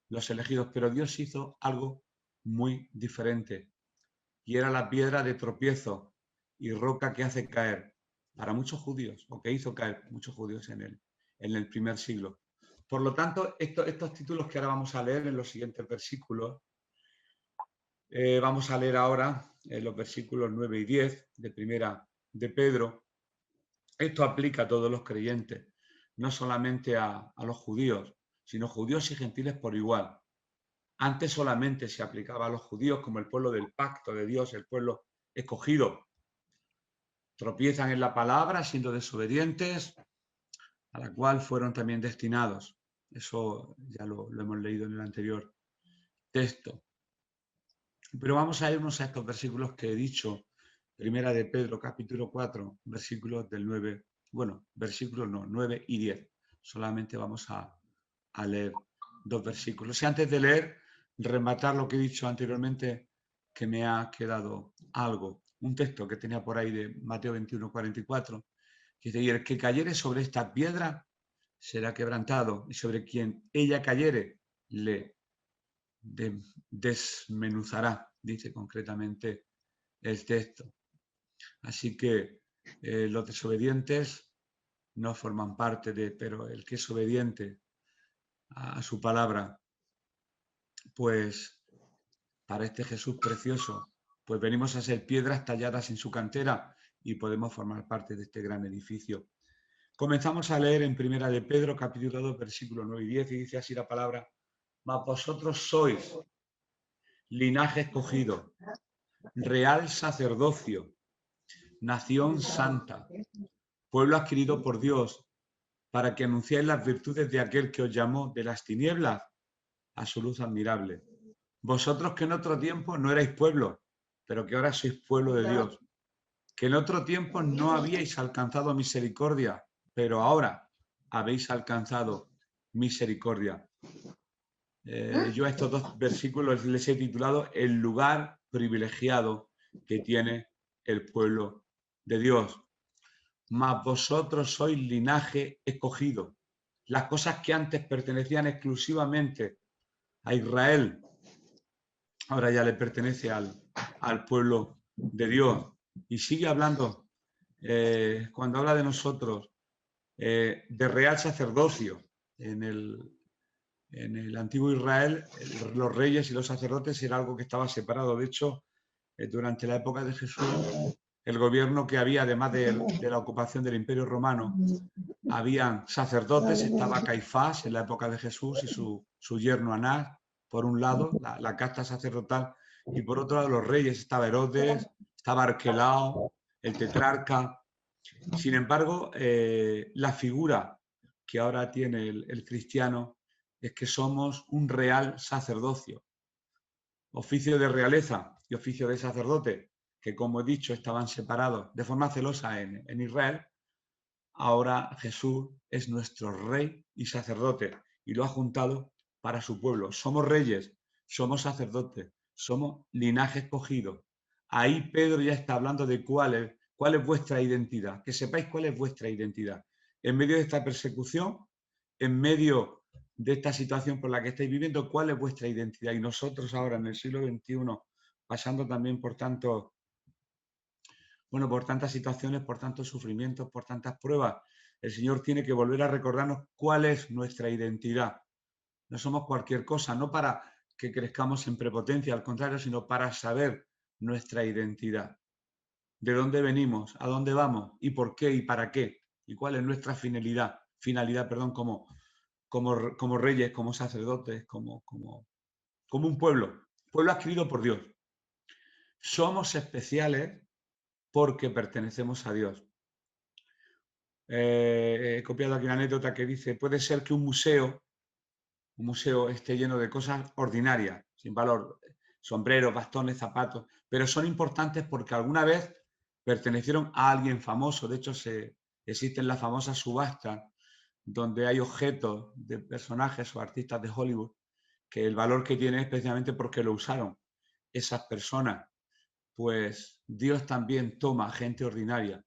los elegidos, pero Dios hizo algo muy diferente. Y era la piedra de tropiezo y roca que hace caer para muchos judíos, o que hizo caer muchos judíos en el primer siglo. Por lo tanto, estos títulos que ahora vamos a leer en los siguientes versículos, vamos a leer ahora los versículos 9 y 10 de primera de Pedro. Esto aplica a todos los creyentes, no solamente a los judíos, sino judíos y gentiles por igual. Antes solamente se aplicaba a los judíos como el pueblo del pacto de Dios, el pueblo escogido. Tropiezan en la palabra siendo desobedientes, a la cual fueron también destinados. Eso ya lo hemos leído en el anterior texto. Pero vamos a irnos a estos versículos que he dicho. Primera de Pedro, capítulo 4, versículos del 9. Bueno, versículos no, 9 y 10. Solamente vamos a leer 2 versículos. Y antes de leer, rematar lo que he dicho anteriormente, que me ha quedado algo. Un texto que tenía por ahí de Mateo 21, 44, que dice: y el que cayere sobre esta piedra será quebrantado, y sobre quien ella cayere le desmenuzará, dice concretamente el texto. Así que los desobedientes no forman parte pero el que es obediente a su palabra, pues para este Jesús precioso, pues venimos a ser piedras talladas en su cantera y podemos formar parte de este gran edificio. Comenzamos a leer en Primera de Pedro, capítulo 2, versículos 9 y 10, y dice así la palabra: mas vosotros sois linaje escogido, real sacerdocio, nación santa, pueblo adquirido por Dios, para que anunciéis las virtudes de aquel que os llamó de las tinieblas a su luz admirable. Vosotros que en otro tiempo no erais pueblo, pero que ahora sois pueblo de Dios, que en otro tiempo no habíais alcanzado misericordia, pero ahora habéis alcanzado misericordia. Yo a estos 2 versículos les he titulado el lugar privilegiado que tiene el pueblo de Dios. Mas vosotros sois linaje escogido. Las cosas que antes pertenecían exclusivamente a Israel, ahora ya le pertenece al pueblo de Dios. Y sigue hablando, cuando habla de nosotros, de real sacerdocio. En el antiguo Israel, los reyes y los sacerdotes era algo que estaba separado. De hecho, durante la época de Jesús, el gobierno que había, además de la ocupación del Imperio Romano, habían sacerdotes. Estaba Caifás en la época de Jesús y su yerno Anás, por un lado, la casta sacerdotal, y por otro lado los reyes. Estaba Herodes, estaba Arquelao, el tetrarca. Sin embargo, la figura que ahora tiene el cristiano es que somos un real sacerdocio, oficio de realeza y oficio de sacerdote, que como he dicho estaban separados de forma celosa en Israel. Ahora Jesús es nuestro rey y sacerdote y lo ha juntado para su pueblo. Somos reyes, somos sacerdotes, somos linaje escogido. Ahí Pedro ya está hablando de cuál es vuestra identidad, que sepáis cuál es vuestra identidad. En medio de esta persecución, en medio de esta situación por la que estáis viviendo, cuál es vuestra identidad. Y nosotros ahora en el siglo XXI, pasando también por tantas situaciones, por tantos sufrimientos, por tantas pruebas, el Señor tiene que volver a recordarnos cuál es nuestra identidad. No somos cualquier cosa, no para que crezcamos en prepotencia, al contrario, sino para saber nuestra identidad. De dónde venimos, a dónde vamos y por qué y para qué. y cuál es nuestra finalidad, como reyes, como sacerdotes, como un pueblo adquirido por Dios. Somos especiales porque pertenecemos a Dios. He copiado aquí una anécdota que dice, puede ser que un museo esté lleno de cosas ordinarias, sin valor, sombreros, bastones, zapatos, pero son importantes porque alguna vez pertenecieron a alguien famoso. De hecho, existen las famosas subastas donde hay objetos de personajes o artistas de Hollywood que el valor que tienen es precisamente porque lo usaron esas personas. Pues Dios también toma gente ordinaria,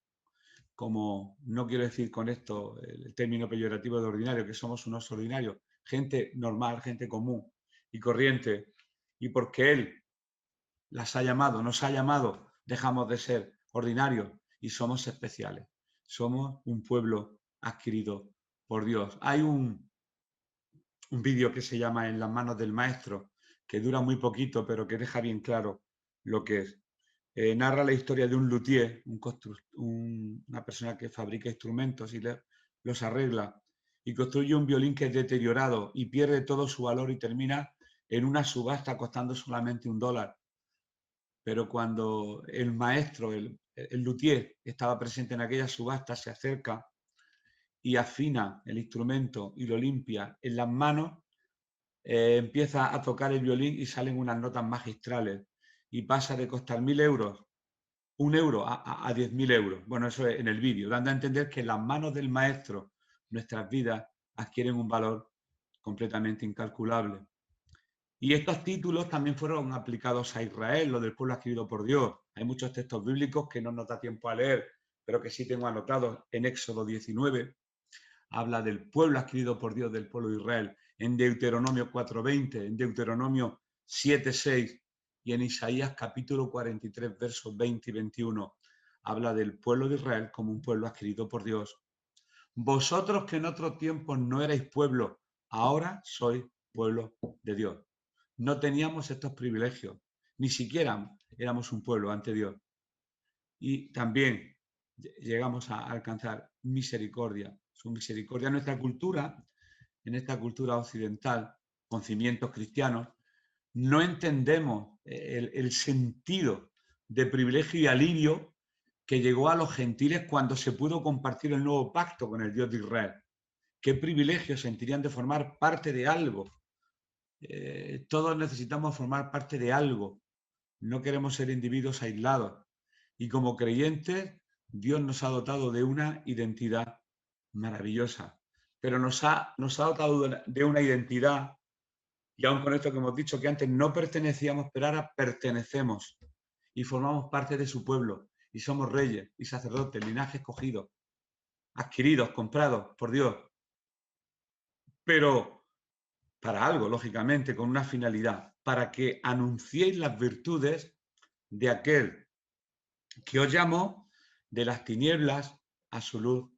como no quiero decir con esto el término peyorativo de ordinario, que somos unos ordinarios, gente normal, gente común y corriente, y porque Él nos ha llamado, dejamos de ser ordinarios y somos especiales. Somos un pueblo adquirido por Dios. Hay un vídeo que se llama En las manos del maestro, que dura muy poquito, pero que deja bien claro lo que es. Narra la historia de un luthier, una persona que fabrica instrumentos y los arregla, y construye un violín que es deteriorado y pierde todo su valor y termina en una subasta costando solamente $1. Pero cuando el maestro, el luthier, estaba presente en aquella subasta, se acerca y afina el instrumento y lo limpia en las manos, empieza a tocar el violín y salen unas notas magistrales y pasa de costar 1.000 euros, €1 a 10.000 euros. Bueno, eso es en el vídeo, dando a entender que en las manos del maestro nuestras vidas adquieren un valor completamente incalculable. Y estos títulos también fueron aplicados a Israel, lo del pueblo adquirido por Dios. Hay muchos textos bíblicos que no nos da tiempo a leer, pero que sí tengo anotados. En Éxodo 19 habla del pueblo adquirido por Dios, del pueblo de Israel. En Deuteronomio 4:20, en Deuteronomio 7:6 y en Isaías capítulo 43, versos 20 y 21, habla del pueblo de Israel como un pueblo adquirido por Dios. Vosotros que en otros tiempos no erais pueblo, ahora sois pueblo de Dios. No teníamos estos privilegios, ni siquiera éramos un pueblo ante Dios. Y también llegamos a alcanzar misericordia, su misericordia. En esta cultura occidental, con cimientos cristianos, no entendemos el sentido de privilegio y alivio que llegó a los gentiles cuando se pudo compartir el nuevo pacto con el Dios de Israel. Qué privilegio sentirían de formar parte de algo. Todos necesitamos formar parte de algo. No queremos ser individuos aislados. Y como creyentes, Dios nos ha dotado de una identidad maravillosa. Pero nos ha dotado de una identidad, y aún con esto que hemos dicho, que antes no pertenecíamos, pero ahora pertenecemos y formamos parte de su pueblo. Y somos reyes y sacerdotes, linaje escogido, adquiridos, comprados por Dios. Pero para algo, lógicamente, con una finalidad, para que anunciéis las virtudes de aquel que os llamó de las tinieblas a su luz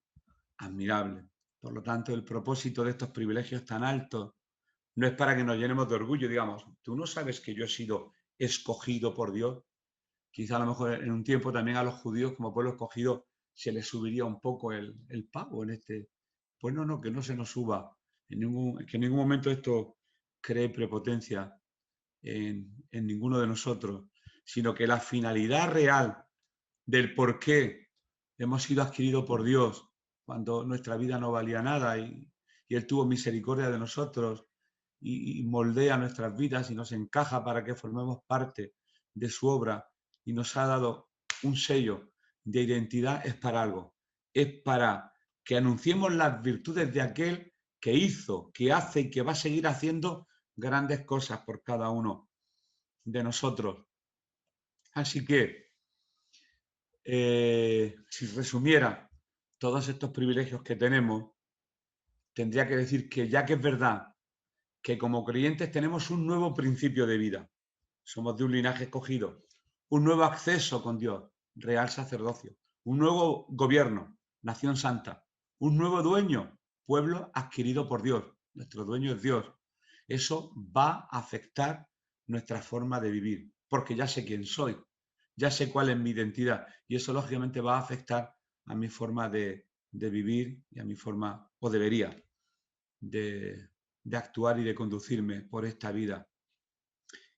admirable. Por lo tanto, el propósito de estos privilegios tan altos no es para que nos llenemos de orgullo, digamos, tú no sabes que yo he sido escogido por Dios. Quizá a lo mejor en un tiempo también a los judíos como pueblo escogido se les subiría un poco el pavo en este. Pues no, que no se nos suba. Que en ningún momento esto cree prepotencia en ninguno de nosotros, sino que la finalidad real del por qué hemos sido adquiridos por Dios cuando nuestra vida no valía nada y Él tuvo misericordia de nosotros y moldea nuestras vidas y nos encaja para que formemos parte de su obra y nos ha dado un sello de identidad, es para algo. Es para que anunciemos las virtudes de aquel que hizo, que hace y que va a seguir haciendo grandes cosas por cada uno de nosotros. Así que, si resumiera todos estos privilegios que tenemos, tendría que decir que ya que es verdad que como creyentes tenemos un nuevo principio de vida, somos de un linaje escogido, un nuevo acceso con Dios, real sacerdocio, un nuevo gobierno, nación santa, un nuevo dueño, pueblo adquirido por Dios, nuestro dueño es Dios. Eso va a afectar nuestra forma de vivir, porque ya sé quién soy, ya sé cuál es mi identidad y eso lógicamente va a afectar a mi forma de de vivir y a mi forma, o debería, de actuar y de conducirme por esta vida.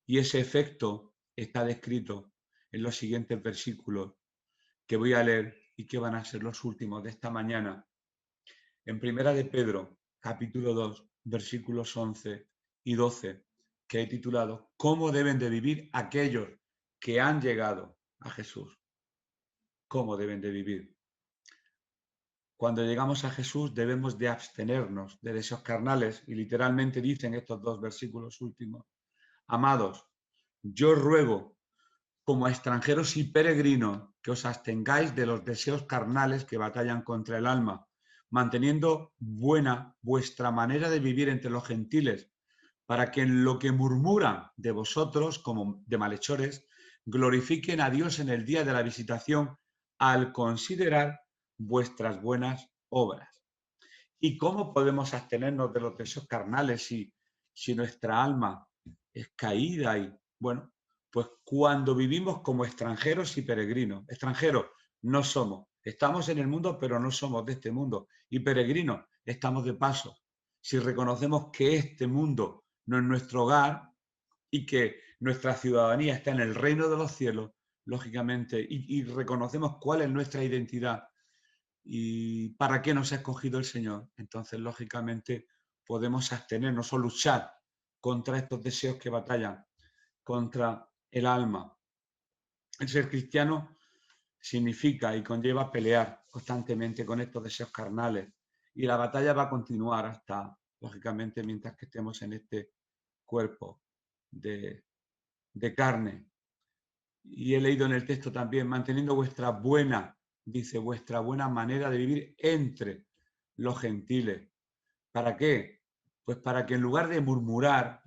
Y ese efecto está descrito en los siguientes versículos que voy a leer y que van a ser los últimos de esta mañana. En Primera de Pedro, capítulo 2, versículos 11 y 12, que he titulado ¿Cómo deben de vivir aquellos que han llegado a Jesús? ¿Cómo deben de vivir? Cuando llegamos a Jesús debemos de abstenernos de deseos carnales, y literalmente dicen estos dos versículos últimos: amados, yo ruego como a extranjeros y peregrinos que os abstengáis de los deseos carnales que batallan contra el alma, manteniendo buena vuestra manera de vivir entre los gentiles, para que en lo que murmuran de vosotros como de malhechores, glorifiquen a Dios en el día de la visitación al considerar vuestras buenas obras. ¿Y cómo podemos abstenernos de los deseos carnales si nuestra alma es caída? Y bueno, pues cuando vivimos como extranjeros y peregrinos. Extranjeros no somos, estamos en el mundo, pero no somos de este mundo. Y peregrinos, estamos de paso. Si reconocemos que este mundo no es nuestro hogar y que nuestra ciudadanía está en el reino de los cielos, lógicamente, y reconocemos cuál es nuestra identidad y para qué nos ha escogido el Señor, entonces, lógicamente, podemos abstenernos o luchar contra estos deseos que batallan contra el alma. El ser cristiano significa y conlleva pelear constantemente con estos deseos carnales, y la batalla va a continuar hasta, lógicamente, mientras que estemos en este cuerpo de carne. Y he leído en el texto también, manteniendo vuestra buena manera de vivir entre los gentiles. ¿Para qué? Pues para que en lugar de murmurar,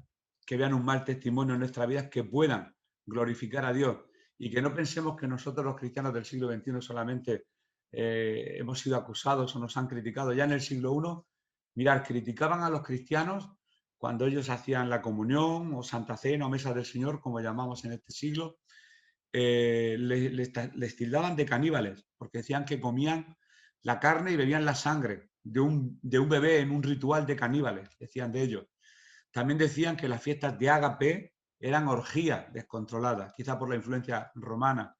que vean un mal testimonio en nuestras vidas, que puedan glorificar a Dios, y que no pensemos que nosotros los cristianos del siglo XXI solamente hemos sido acusados o nos han criticado. Ya en el siglo I, mirad, criticaban a los cristianos cuando ellos hacían la comunión o Santa Cena o Mesa del Señor, como llamamos en este siglo. Les tildaban de caníbales, porque decían que comían la carne y bebían la sangre de un bebé en un ritual de caníbales, decían de ellos. También decían que las fiestas de ágape eran orgías descontroladas, quizá por la influencia romana.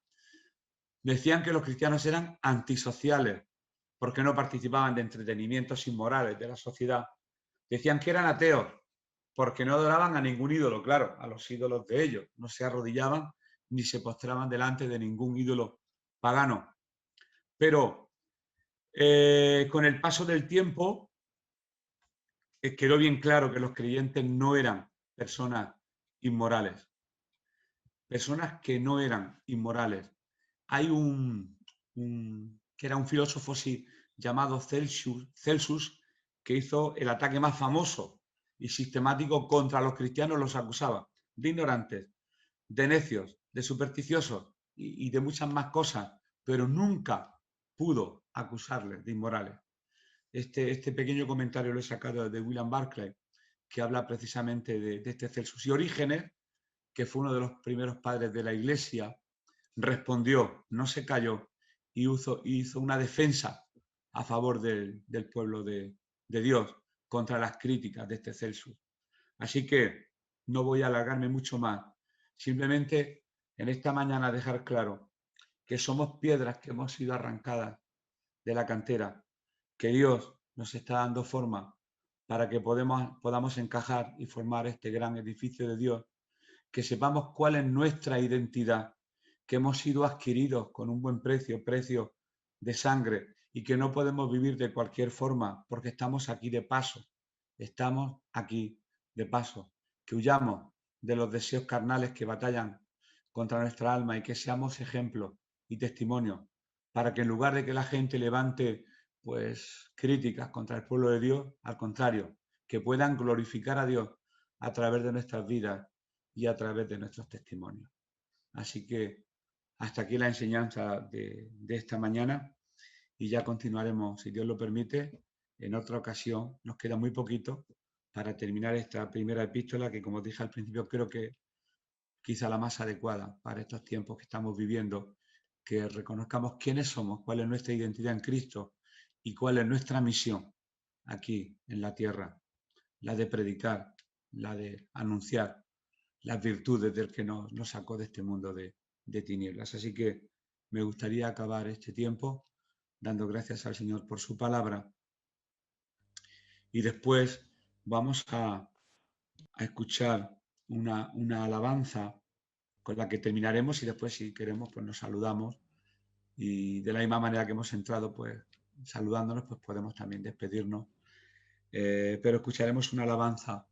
Decían que los cristianos eran antisociales, porque no participaban de entretenimientos inmorales de la sociedad. Decían que eran ateos, porque no adoraban a ningún ídolo, claro, a los ídolos de ellos, no se arrodillaban ni se postraban delante de ningún ídolo pagano. Pero con el paso del tiempo quedó bien claro que los creyentes no eran personas inmorales. Personas que no eran inmorales. Hay que era un filósofo llamado Celsus, que hizo el ataque más famoso y sistemático contra los cristianos. Los acusaba de ignorantes, de necios, de supersticiosos y de muchas más cosas, pero nunca pudo acusarles de inmorales. Este pequeño comentario lo he sacado de William Barclay, que habla precisamente de este Celsus. Y Orígenes, que fue uno de los primeros padres de la Iglesia, respondió, no se calló, y hizo una defensa a favor del pueblo de Dios contra las críticas de este Celsus. Así que no voy a alargarme mucho más. Simplemente en esta mañana dejar claro que somos piedras que hemos sido arrancadas de la cantera, que Dios nos está dando forma para que podamos encajar y formar este gran edificio de Dios, que sepamos cuál es nuestra identidad, que hemos sido adquiridos con un buen precio de sangre, y que no podemos vivir de cualquier forma porque estamos aquí de paso, que huyamos de los deseos carnales que batallan contra nuestra alma y que seamos ejemplo y testimonio para que en lugar de que la gente levante pues críticas contra el pueblo de Dios, al contrario, que puedan glorificar a Dios a través de nuestras vidas y a través de nuestros testimonios. Así que hasta aquí la enseñanza de esta mañana, y ya continuaremos, si Dios lo permite, en otra ocasión. Nos queda muy poquito para terminar esta primera epístola, que, como dije al principio, creo que quizá la más adecuada para estos tiempos que estamos viviendo, que reconozcamos quiénes somos, cuál es nuestra identidad en Cristo y cuál es nuestra misión aquí en la tierra, la de predicar, la de anunciar las virtudes del que nos sacó de este mundo de tinieblas. Así que me gustaría acabar este tiempo dando gracias al Señor por su palabra y después vamos a escuchar una alabanza con la que terminaremos y después, si queremos, pues nos saludamos y de la misma manera que hemos entrado, pues saludándonos, pues podemos también despedirnos. Pero escucharemos una alabanza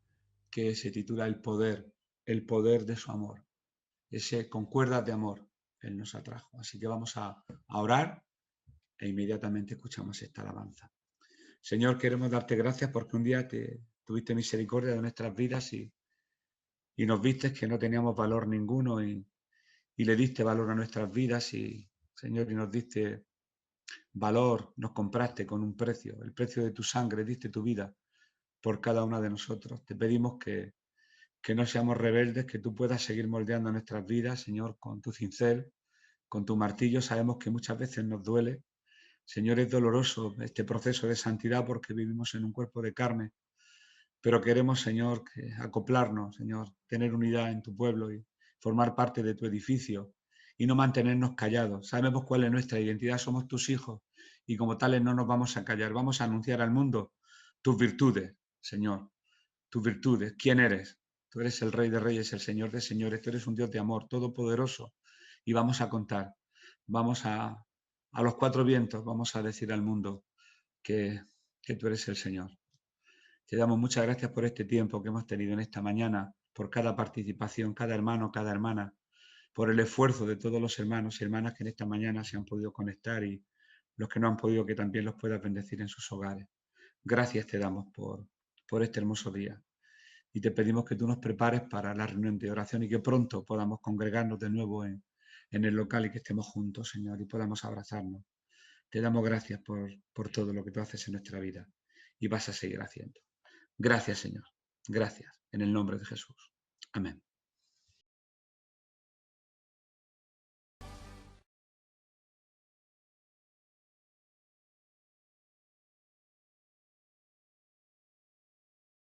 que se titula el poder de su amor. Ese con cuerdas de amor Él nos atrajo. Así que vamos a orar e inmediatamente escuchamos esta alabanza. Señor, queremos darte gracias porque un día tuviste misericordia de nuestras vidas y nos viste que no teníamos valor ninguno y le diste valor a nuestras vidas y, Señor, y nos diste valor, nos compraste con un precio, el precio de tu sangre, diste tu vida por cada uno de nosotros. Te pedimos que no seamos rebeldes, que tú puedas seguir moldeando nuestras vidas, Señor, con tu cincel, con tu martillo. Sabemos que muchas veces nos duele. Señor, es doloroso este proceso de santidad porque vivimos en un cuerpo de carne, pero queremos, Señor, acoplarnos, Señor, tener unidad en tu pueblo y formar parte de tu edificio y no mantenernos callados. Sabemos cuál es nuestra identidad, somos tus hijos y como tales no nos vamos a callar. Vamos a anunciar al mundo tus virtudes, Señor, tus virtudes. ¿Quién eres? Tú eres el Rey de Reyes, el Señor de Señores, tú eres un Dios de amor, todopoderoso y vamos a contar. Vamos a los cuatro vientos, vamos a decir al mundo que tú eres el Señor. Te damos muchas gracias por este tiempo que hemos tenido en esta mañana, por cada participación, cada hermano, cada hermana, por el esfuerzo de todos los hermanos y hermanas que en esta mañana se han podido conectar y los que no han podido que también los puedas bendecir en sus hogares. Gracias te damos por este hermoso día y te pedimos que tú nos prepares para la reunión de oración y que pronto podamos congregarnos de nuevo en el local y que estemos juntos, Señor, y podamos abrazarnos. Te damos gracias por todo lo que tú haces en nuestra vida y vas a seguir haciendo. Gracias, Señor. Gracias. En el nombre de Jesús. Amén.